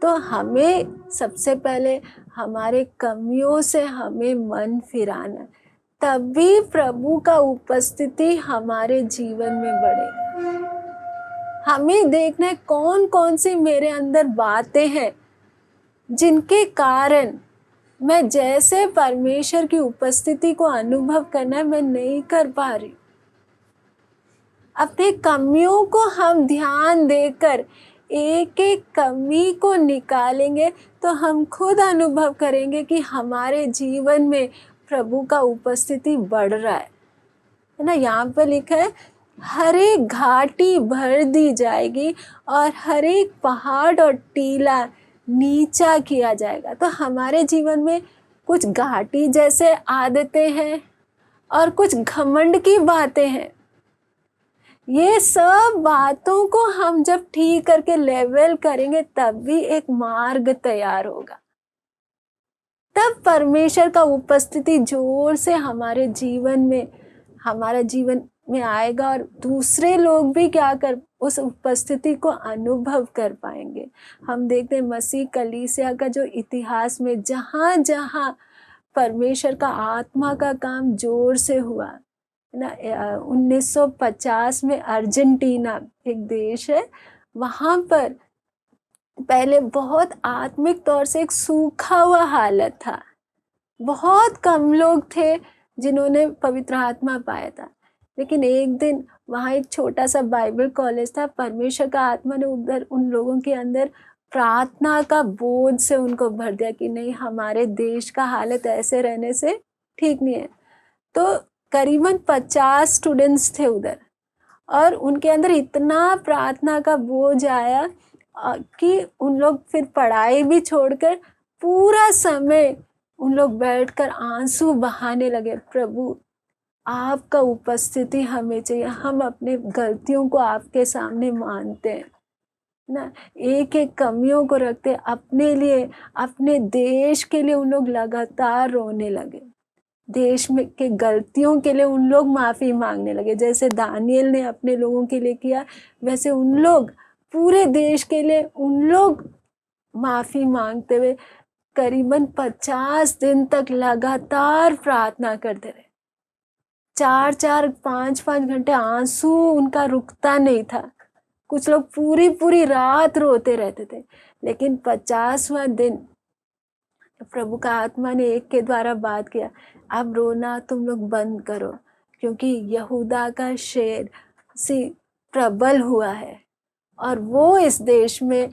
तो हमें सबसे पहले हमारे कमियों से हमें मन फिराना है, तभी प्रभु का उपस्थिति हमारे जीवन में बढ़ेगा। हमें देखना है कौन कौन सी मेरे अंदर बातें हैं जिनके कारण मैं जैसे परमेश्वर की उपस्थिति को अनुभव करना है मैं नहीं कर पा रही। अपने कमियों को हम ध्यान देकर एक एक कमी को निकालेंगे तो हम खुद अनुभव करेंगे कि हमारे जीवन में प्रभु का उपस्थिति बढ़ रहा है ना। यहाँ पर लिखा है, हर एक घाटी भर दी जाएगी और हर एक पहाड़ और टीला नीचा किया जाएगा। तो हमारे जीवन में कुछ घाटी जैसे आदतें हैं और कुछ घमंड की बातें हैं। ये सब बातों को हम जब ठीक करके लेवल करेंगे तभी एक मार्ग तैयार होगा, तब परमेश्वर का उपस्थिति जोर से हमारे जीवन में आएगा, और दूसरे लोग भी क्या कर उस उपस्थिति को अनुभव कर पाएंगे। हम देखते हैं मसीह कलीसिया का जो इतिहास में जहाँ जहाँ परमेश्वर का आत्मा का काम जोर से हुआ ना, 1950 में अर्जेंटीना एक देश है, वहाँ पर पहले बहुत आत्मिक तौर से एक सूखा हुआ हालत था। बहुत कम लोग थे जिन्होंने पवित्र आत्मा पाया था, लेकिन एक दिन वहाँ एक छोटा सा बाइबल कॉलेज था। परमेश्वर का आत्मा ने उधर उन लोगों के अंदर प्रार्थना का बोझ से उनको भर दिया कि नहीं, हमारे देश का हालत ऐसे रहने से ठीक नहीं है। तो करीबन 50 स्टूडेंट्स थे उधर, और उनके अंदर इतना प्रार्थना का बोझ आया कि उन लोग फिर पढ़ाई भी छोड़कर पूरा समय उन लोग बैठकर आंसू बहाने लगे, प्रभु आपका उपस्थिति हमें चाहिए, हम अपने गलतियों को आपके सामने मानते हैं ना, एक एक कमियों को रखते अपने लिए, अपने देश के लिए उन लोग लगातार रोने लगे। देश में के गलतियों के लिए उन लोग माफ़ी मांगने लगे। जैसे दानियल ने अपने लोगों के लिए किया, वैसे उन लोग पूरे देश के लिए उन लोग माफ़ी मांगते हुए करीबन 50 दिन तक लगातार प्रार्थना करते रहे। 4-4, 5-5 घंटे आंसू उनका रुकता नहीं था। कुछ लोग पूरी पूरी रात रोते रहते थे, लेकिन 50वां दिन प्रभु का आत्मा ने एक के द्वारा बात किया, अब रोना तुम लोग बंद करो, क्योंकि यहूदा का शेर सी प्रबल हुआ है और वो इस देश में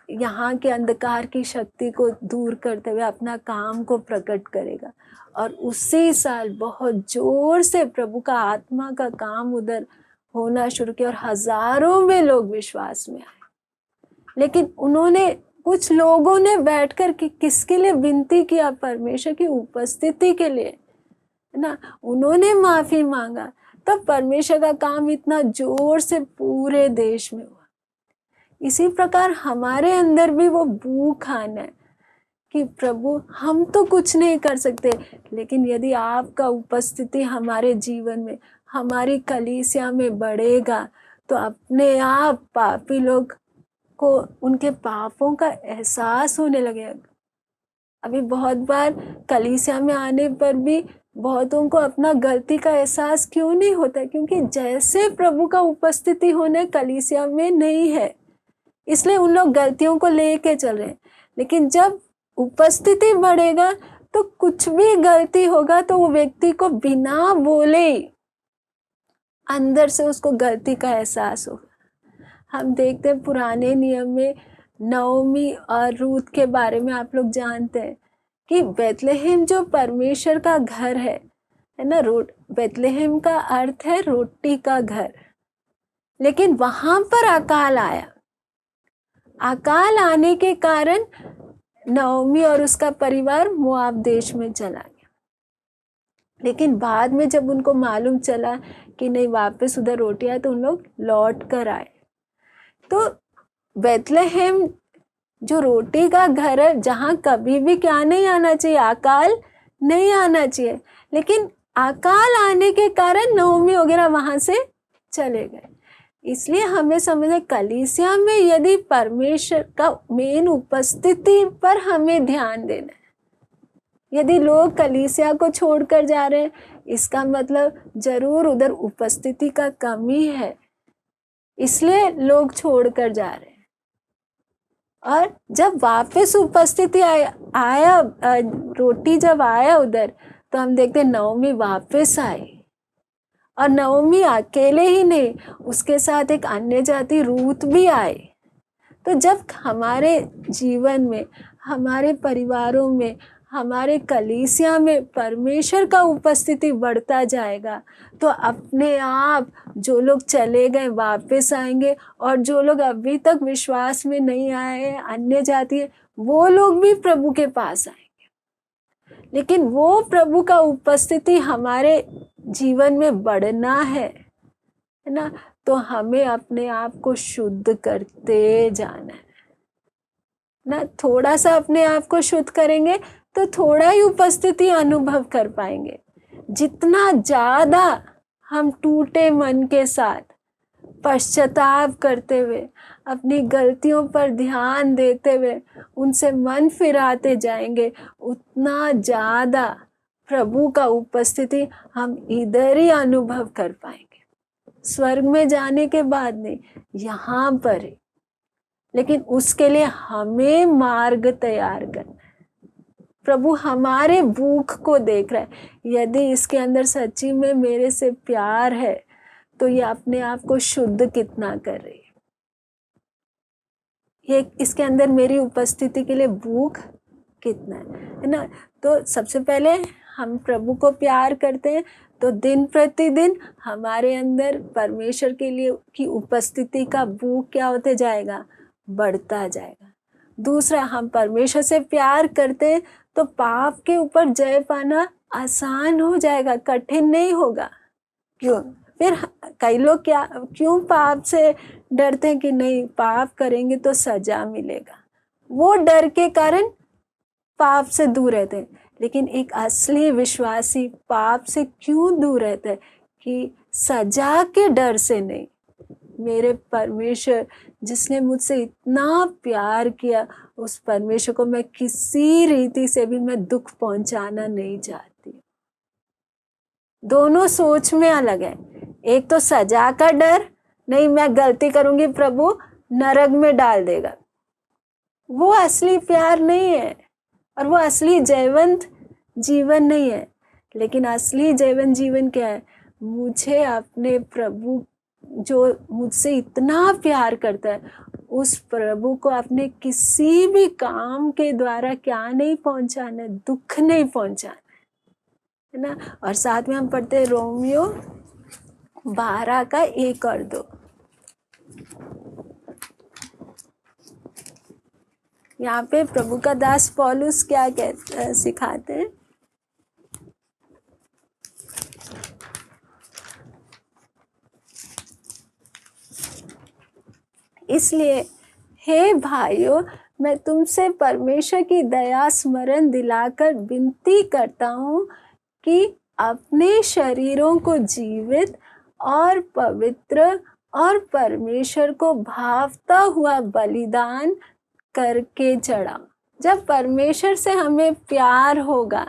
यहाँ के अंधकार की शक्ति को दूर करते हुए अपना काम को प्रकट करेगा। और उसी साल बहुत जोर से प्रभु का आत्मा का काम उधर होना शुरू किया और हजारों में लोग विश्वास में आए। लेकिन उन्होंने, कुछ लोगों ने बैठकर किसके लिए विनती किया? परमेश्वर की उपस्थिति के लिए, है ना। उन्होंने माफी मांगा, तब परमेश्वर का काम इतना जोर से पूरे देश में हुआ। इसी प्रकार हमारे अंदर भी वो भूख आना है कि प्रभु हम तो कुछ नहीं कर सकते, लेकिन यदि आपका उपस्थिति हमारे जीवन में, हमारी कलीसिया में बढ़ेगा, तो अपने आप पापी लोग को उनके पापों का एहसास होने लगेगा। अभी बहुत बार कलीसिया में आने पर भी बहुतों को अपना गलती का एहसास क्यों नहीं होता? क्योंकि जैसे प्रभु का उपस्थिति होने कलीसिया में नहीं है, इसलिए उन लोग गलतियों को लेके चल रहे हैं। लेकिन जब उपस्थिति बढ़ेगा तो कुछ भी गलती होगा तो वो व्यक्ति को बिना बोले अंदर से उसको गलती का एहसास होगा। हम देखते हैं पुराने नियम में नओमी और रूत के बारे में आप लोग जानते हैं कि बेथलेहम जो परमेश्वर का घर है ना। बेथलेहम का अर्थ है रोटी का घर। लेकिन वहां पर अकाल आया। अकाल आने के कारण नओमी और उसका परिवार मोआब देश में चला गया। लेकिन बाद में जब उनको मालूम चला कि नहीं वापस उधर रोटी आए, तो उन लोग लौट कर आए। तो बेथलेहम जो रोटी का घर है, जहाँ कभी भी क्या नहीं आना चाहिए? अकाल नहीं आना चाहिए। लेकिन अकाल आने के कारण नओमी वगैरह वहां से चले गए। इसलिए हमें समझे कलीसिया में यदि परमेश्वर का मेन उपस्थिति पर हमें ध्यान देना है। यदि लोग कलीसिया को छोड़कर जा रहे हैं, इसका मतलब जरूर उधर उपस्थिति का कमी है, इसलिए लोग छोड़कर जा रहे हैं। और जब वापस उपस्थिति आया रोटी जब आया उधर, तो हम देखते नओमी वापस आई। और नओमी अकेले ही नहीं, उसके साथ एक अन्य जाति रूत भी आए। तो जब हमारे जीवन में, हमारे परिवारों में, हमारे कलीसिया में परमेश्वर का उपस्थिति बढ़ता जाएगा, तो अपने आप जो लोग चले गए वापस आएंगे, और जो लोग अभी तक विश्वास में नहीं आए, अन्य जाति है, वो लोग भी प्रभु के पास आएंगे। लेकिन वो प्रभु का उपस्थिति हमारे जीवन में बढ़ना है ना, तो हमें अपने आप को शुद्ध करते जाना है ना। थोड़ा सा अपने आप को शुद्ध करेंगे तो थोड़ा ही उपस्थिति अनुभव कर पाएंगे। जितना ज्यादा हम टूटे मन के साथ पश्चाताप करते हुए, अपनी गलतियों पर ध्यान देते हुए उनसे मन फिराते जाएंगे, उतना ज्यादा प्रभु का उपस्थिति हम इधर ही अनुभव कर पाएंगे। स्वर्ग में जाने के बाद नहीं, यहाँ पर ही। लेकिन उसके लिए हमें मार्ग तैयार करना है। प्रभु हमारे भूख को देख रहा है। यदि इसके अंदर सच्ची में मेरे से प्यार है, तो ये अपने आप को शुद्ध कितना कर रही है। ये इसके अंदर मेरी उपस्थिति के लिए भूख कितना है ना। तो सबसे पहले हम प्रभु को प्यार करते हैं, तो दिन प्रतिदिन हमारे अंदर परमेश्वर के लिए की उपस्थिति का भूख क्या होते जाएगा? बढ़ता जाएगा। दूसरा, हम परमेश्वर से प्यार करते हैं तो पाप के ऊपर जय पाना आसान हो जाएगा, कठिन नहीं होगा। क्यों? फिर कई लोग क्यों पाप से डरते हैं कि नहीं पाप करेंगे तो सजा मिलेगा, वो डर के कारण पाप से दूर रहते हैं। लेकिन एक असली विश्वासी पाप से क्यों दूर रहता है? कि सजा के डर से नहीं। मेरे परमेश्वर जिसने मुझसे इतना प्यार किया, उस परमेश्वर को मैं किसी रीति से भी मैं दुख पहुंचाना नहीं चाहती। दोनों सोच में अलग है। एक तो सजा का डर, नहीं मैं गलती करूंगी प्रभु नरक में डाल देगा। वो असली प्यार नहीं है और वो असली जयवंत जीवन नहीं है। लेकिन असली जयवंत जीवन क्या है? मुझे अपने प्रभु जो मुझसे इतना प्यार करता है, उस प्रभु को अपने किसी भी काम के द्वारा क्या नहीं पहुंचाना, दुख नहीं पहुंचाना, है ना। और साथ में हम पढ़ते हैं रोमियो 12 का 1 और 2। यहाँ पे प्रभु का दास पौलुस क्या सिखाते हैं? इसलिए हे भाइयों, मैं तुमसे परमेश्वर की दया स्मरण दिलाकर विनती करता हूँ कि अपने शरीरों को जीवित और पवित्र और परमेश्वर को भावता हुआ बलिदान करके चढ़ाओ। जब परमेश्वर से हमें प्यार होगा,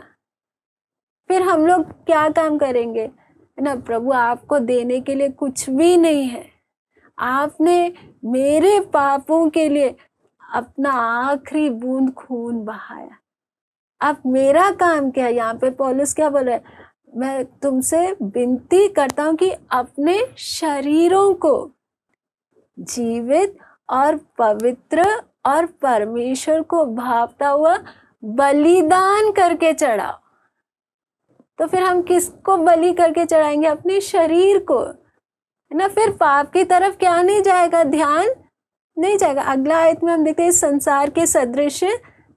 फिर हम लोग क्या काम करेंगे, है ना। प्रभु आपको देने के लिए कुछ भी नहीं है। आपने मेरे पापों के लिए अपना आखिरी बूंद खून बहाया। अब मेरा काम क्या है? यहाँ पे पौलुस क्या बोल रहा है? मैं तुमसे विनती करता हूँ कि अपने शरीरों को जीवित और पवित्र और परमेश्वर को भावता हुआ बलिदान करके चढ़ाओ। तो फिर हम किसको बलि करके चढ़ाएंगे? अपने शरीर को, है ना। फिर पाप की तरफ क्या नहीं जाएगा? ध्यान नहीं जाएगा। अगला आयत में हम देखते हैं, संसार के सदृश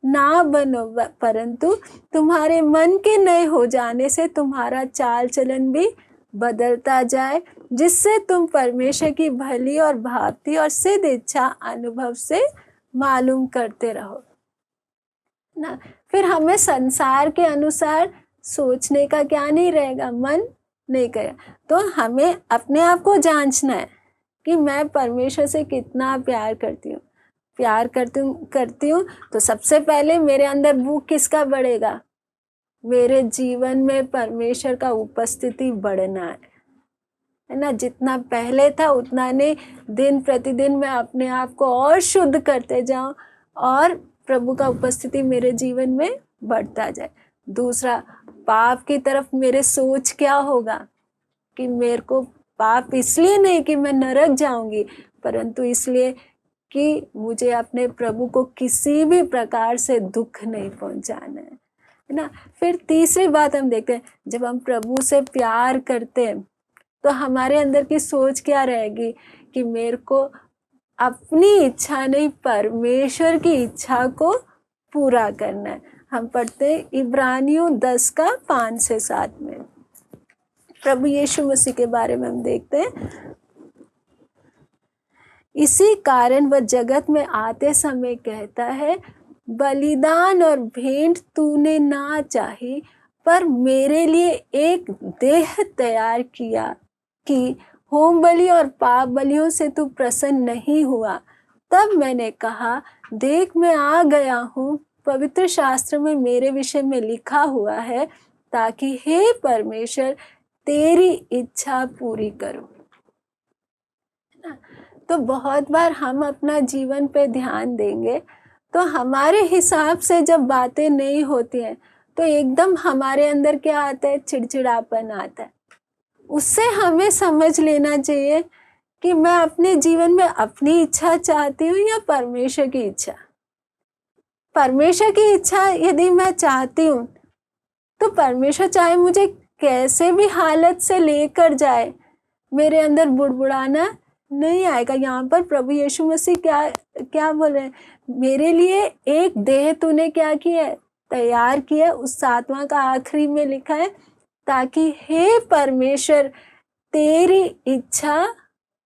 ना बनो, परंतु तुम्हारे मन के नए हो जाने से तुम्हारा चाल चलन भी बदलता जाए, जिससे तुम परमेश्वर की भली और भावती और सिद्ध इच्छा अनुभव से मालूम करते रहो ना। फिर हमें संसार के अनुसार सोचने का क्या नहीं रहेगा, मन नहीं करेगा। तो हमें अपने आप को जांचना है कि मैं परमेश्वर से कितना प्यार करती हूँ। प्यार करती हूँ तो सबसे पहले मेरे अंदर भूख किसका बढ़ेगा? मेरे जीवन में परमेश्वर का उपस्थिति बढ़ना है ना। जितना पहले था उतना नहीं, दिन प्रतिदिन मैं अपने आप को और शुद्ध करते जाऊं और प्रभु का उपस्थिति मेरे जीवन में बढ़ता जाए। दूसरा, पाप की तरफ मेरे सोच क्या होगा कि मेरे को पाप इसलिए नहीं कि मैं नरक जाऊंगी, परंतु इसलिए कि मुझे अपने प्रभु को किसी भी प्रकार से दुख नहीं पहुंचाना है ना। फिर तीसरी बात हम देखते हैं, जब हम प्रभु से प्यार करते हैं तो हमारे अंदर की सोच क्या रहेगी कि मेरे को अपनी इच्छा नहीं, परमेश्वर की इच्छा को पूरा करना है। हम पढ़ते हैं इब्रानियों 10 का 5 से 7 में। प्रभु यीशु मसीह के बारे में हम देखते हैं, इसी कारण वह जगत में आते समय कहता है, बलिदान और भेंट तूने ना चाही, पर मेरे लिए एक देह तैयार किया कि होम बलि और पाप बलियों से तू प्रसन्न नहीं हुआ। तब मैंने कहा, देख मैं आ गया हूँ, पवित्र शास्त्र में मेरे विषय में लिखा हुआ है, ताकि हे परमेश्वर तेरी इच्छा पूरी करूं। तो बहुत बार हम अपना जीवन पे ध्यान देंगे तो हमारे हिसाब से जब बातें नहीं होती हैं तो एकदम हमारे अंदर क्या आता है? चिड़चिड़ापन आता है। उससे हमें समझ लेना चाहिए कि मैं अपने जीवन में अपनी इच्छा चाहती हूँ या परमेश्वर की इच्छा। परमेश्वर की इच्छा यदि मैं चाहती हूँ तो परमेश्वर चाहे मुझे कैसे भी हालत से लेकर जाए, मेरे अंदर बुड़बुड़ाना नहीं आएगा। यहाँ पर प्रभु यीशु मसीह क्या बोल रहे हैं? मेरे लिए एक देह तूने क्या किया है? तैयार किया। उस 7वां का आखिरी में लिखा है, ताकि हे परमेश्वर तेरी इच्छा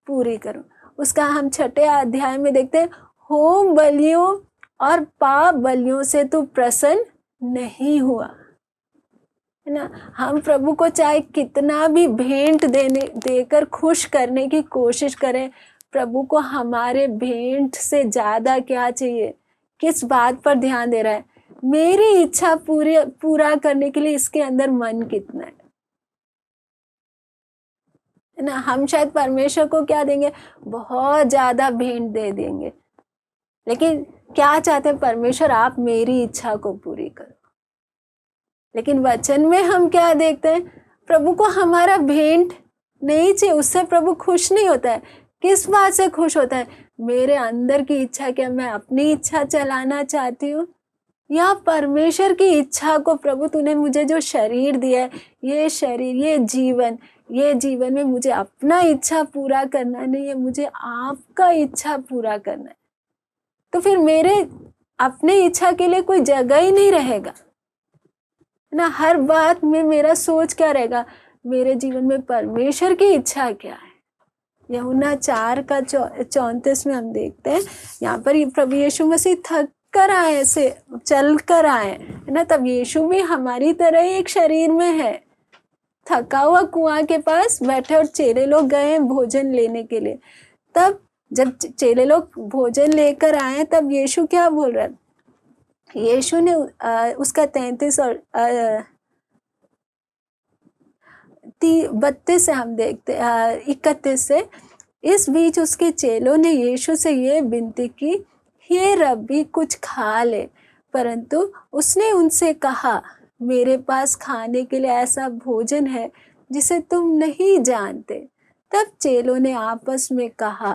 पूरी करूं। उसका हम 6ठे अध्याय में देखते हैं, होम बलियों और पाप बलियों से तू प्रसन्न नहीं हुआ, है ना। हम प्रभु को चाहे कितना भी भेंट देकर खुश करने की कोशिश करें, प्रभु को हमारे भेंट से ज्यादा क्या चाहिए? किस बात पर ध्यान दे रहा है? मेरी इच्छा पूरा करने के लिए इसके अंदर मन कितना है है ना। हम शायद परमेश्वर को क्या देंगे, बहुत ज्यादा भेंट दे देंगे, लेकिन क्या चाहते हैं परमेश्वर, आप मेरी इच्छा को पूरी करो। लेकिन वचन में हम क्या देखते हैं, प्रभु को हमारा भेंट नहीं चाहिए, उससे प्रभु खुश नहीं होता है। किस बात से खुश होता है, मेरे अंदर की इच्छा, क्या मैं अपनी इच्छा चलाना चाहती हूँ या परमेश्वर की इच्छा को। प्रभु तूने मुझे जो शरीर दिया है, ये शरीर, ये जीवन में मुझे अपना इच्छा पूरा करना नहीं है, मुझे आपका इच्छा पूरा करना है। तो फिर मेरे अपने इच्छा के लिए कोई जगह ही नहीं रहेगा ना। हर बात में मेरा सोच क्या रहेगा, मेरे जीवन में परमेश्वर की इच्छा क्या है। यूहन्ना 4:34 में हम देखते हैं, यहाँ पर प्रभु यीशु मसीह थक कर आए, से चल कर आए, है ना। तब यीशु भी हमारी तरह ही एक शरीर में है, थका हुआ कुआं के पास बैठे, और चेले लोग गए भोजन लेने के लिए। तब जब चेले लोग भोजन लेकर आए, तब यीशु क्या बोल रहा है, यीशु ने उसका 33 और 32 से हम देखते 31 से, इस बीच उसके चेलों ने यीशु से ये विनती की, हे रब्बी कुछ खा ले। परंतु उसने उनसे कहा, मेरे पास खाने के लिए ऐसा भोजन है जिसे तुम नहीं जानते। तब चेलों ने आपस में कहा,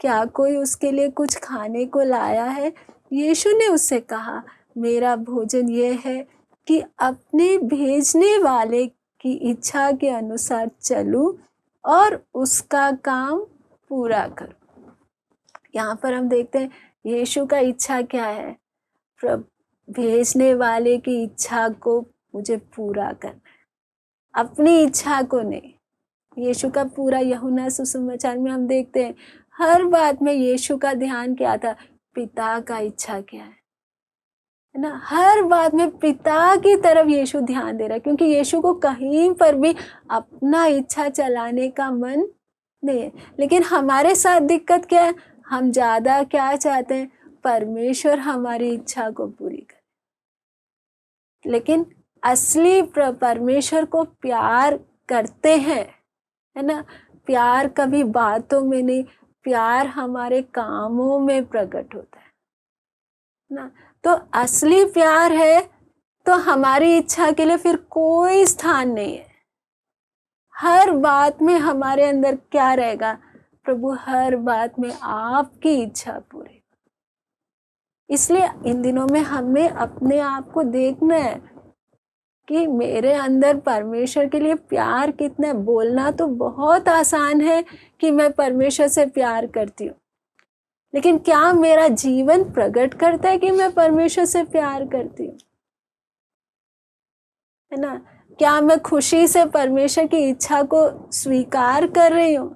क्या कोई उसके लिए कुछ खाने को लाया है। यीशु ने उससे कहा, मेरा भोजन यह है कि अपने भेजने वाले की इच्छा के अनुसार चलूं और उसका काम पूरा करूं। यहाँ पर हम देखते हैं यीशु का इच्छा क्या है, भेजने वाले की इच्छा को मुझे पूरा करना है, अपनी इच्छा को नहीं। यीशु का पूरा यूहन्ना सुसमाचार में हम देखते हैं, हर बात में यीशु का ध्यान क्या था, पिता का इच्छा क्या है ना। हर बात में पिता की तरफ यीशु ध्यान दे रहा है, क्योंकि यीशु को कहीं पर भी अपना इच्छा चलाने का मन नहीं है। लेकिन हमारे साथ दिक्कत क्या है, हम ज्यादा क्या चाहते हैं, परमेश्वर हमारी इच्छा को पूरी करे। लेकिन असली परमेश्वर को प्यार करते हैं, है ना। प्यार कभी बातों में नहीं, प्यार हमारे कामों में प्रकट होता है ना। तो असली प्यार है तो हमारी इच्छा के लिए फिर कोई स्थान नहीं है। हर बात में हमारे अंदर क्या रहेगा, प्रभु हर बात में आपकी इच्छा पूरी। इसलिए इन दिनों में हमें अपने आप को देखना है कि मेरे अंदर परमेश्वर के लिए प्यार कितना है। बोलना तो बहुत आसान है कि मैं परमेश्वर से प्यार करती हूँ, लेकिन क्या मेरा जीवन प्रकट करता है कि मैं परमेश्वर से प्यार करती हूँ, है ना। क्या मैं खुशी से परमेश्वर की इच्छा को स्वीकार कर रही हूँ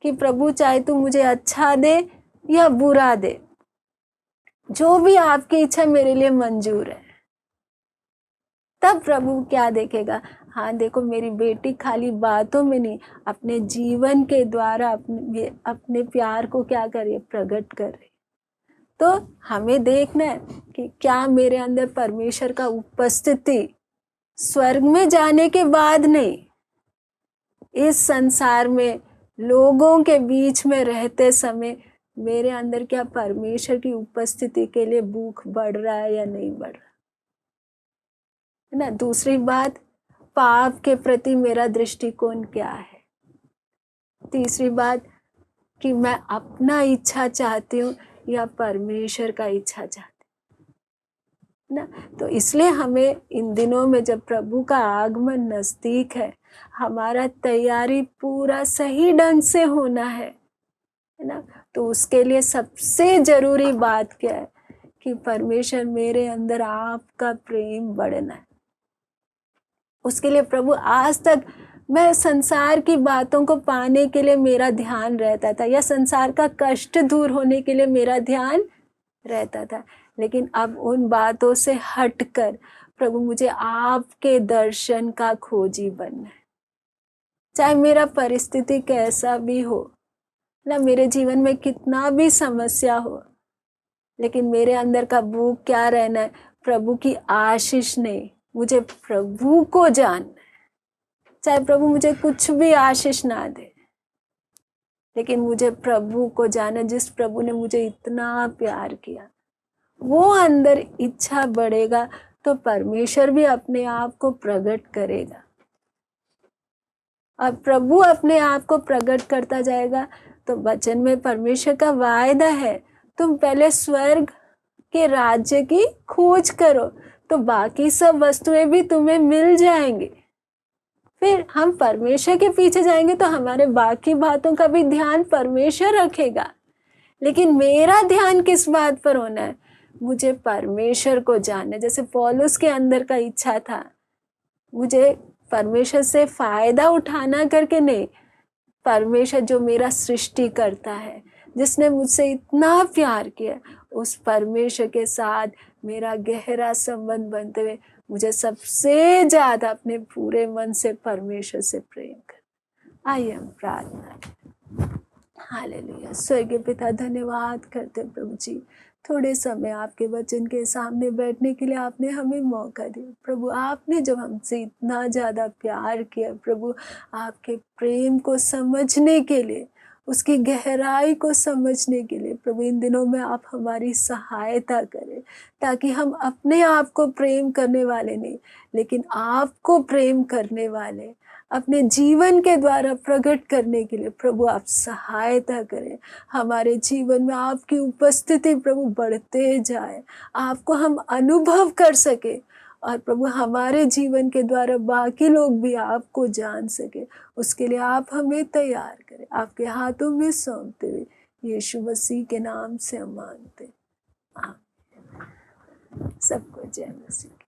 कि प्रभु चाहे तू मुझे अच्छा दे या बुरा दे, जो भी आपकी इच्छा मेरे लिए मंजूर है। तब प्रभु क्या देखेगा, हाँ देखो मेरी बेटी खाली बातों में नहीं, अपने जीवन के द्वारा अपने प्यार को क्या कर रही है, प्रकट कर रही है। तो हमें देखना है कि क्या मेरे अंदर परमेश्वर का उपस्थिति स्वर्ग में जाने के बाद नहीं, इस संसार में लोगों के बीच में रहते समय मेरे अंदर क्या परमेश्वर की उपस्थिति के लिए भूख बढ़ रहा है या नहीं बढ़ रहा, है ना। दूसरी बात, पाप के प्रति मेरा दृष्टिकोण क्या है। तीसरी बात कि मैं अपना इच्छा चाहती हूँ या परमेश्वर का इच्छा चाहती हूँ ना। तो इसलिए हमें इन दिनों में जब प्रभु का आगमन नजदीक है, हमारा तैयारी पूरा सही ढंग से होना है ना। तो उसके लिए सबसे जरूरी बात क्या है कि परमेश्वर मेरे अंदर आपका प्रेम बढ़ना है। उसके लिए प्रभु आज तक मैं संसार की बातों को पाने के लिए मेरा ध्यान रहता था, या संसार का कष्ट दूर होने के लिए मेरा ध्यान रहता था, लेकिन अब उन बातों से हटकर प्रभु मुझे आपके दर्शन का खोजी बनना है। चाहे मेरा परिस्थिति कैसा भी हो ना, मेरे जीवन में कितना भी समस्या हो, लेकिन मेरे अंदर का भूख क्या रहना है, प्रभु की आशीष नहीं, मुझे प्रभु को जानना है। चाहे प्रभु मुझे कुछ भी आशीष ना दे, लेकिन मुझे प्रभु को जाना, जिस प्रभु ने मुझे इतना प्यार किया, वो अंदर इच्छा बढ़ेगा तो परमेश्वर भी अपने आप को प्रकट करेगा। और प्रभु अपने आप को प्रकट करता जाएगा। तो वचन में परमेश्वर का वायदा है, तुम पहले स्वर्ग के राज्य की खोज करो तो बाकी सब वस्तुएं भी तुम्हें मिल जाएंगी। फिर हम परमेश्वर के पीछे जाएंगे तो हमारे बाकी बातों का भी ध्यान परमेश्वर रखेगा। लेकिन मेरा ध्यान किस बात पर होना है? मुझे परमेश्वर को जानना। जैसे पौलुस के अंदर का इच्छा था, मुझे परमेश्वर से फायदा उठाना करके नहीं, परमेश्वर जो मेरा सृष्टि करता है, जिसने मुझसे इतना प्यार किया, उस परमेश्वर के साथ मेरा गहरा संबंध बनते हुए मुझे सबसे ज्यादा अपने पूरे मन से परमेश्वर से प्रेम कर। आइए हम प्रार्थना। हालेलुया। स्वर्गीय पिता, धन्यवाद करते प्रभु जी, थोड़े समय आपके वचन के सामने बैठने के लिए आपने हमें मौका दिया। प्रभु, आपने जब हमसे इतना ज़्यादा प्यार किया, प्रभु आपके प्रेम को समझने के लिए, उसकी गहराई को समझने के लिए प्रभु इन दिनों में आप हमारी सहायता करें, ताकि हम अपने आप को प्रेम करने वाले नहीं, लेकिन आपको प्रेम करने वाले अपने जीवन के द्वारा प्रकट करने के लिए प्रभु आप सहायता करें। हमारे जीवन में आपकी उपस्थिति प्रभु बढ़ते जाए, आपको हम अनुभव कर सके, और प्रभु हमारे जीवन के द्वारा बाकी लोग भी आपको जान सके। उसके लिए आप हमें तैयार करें। आपके हाथों में सौंपते हुए यीशु मसीह के नाम से हम मांगते। आमीन। सबको जय मसीह।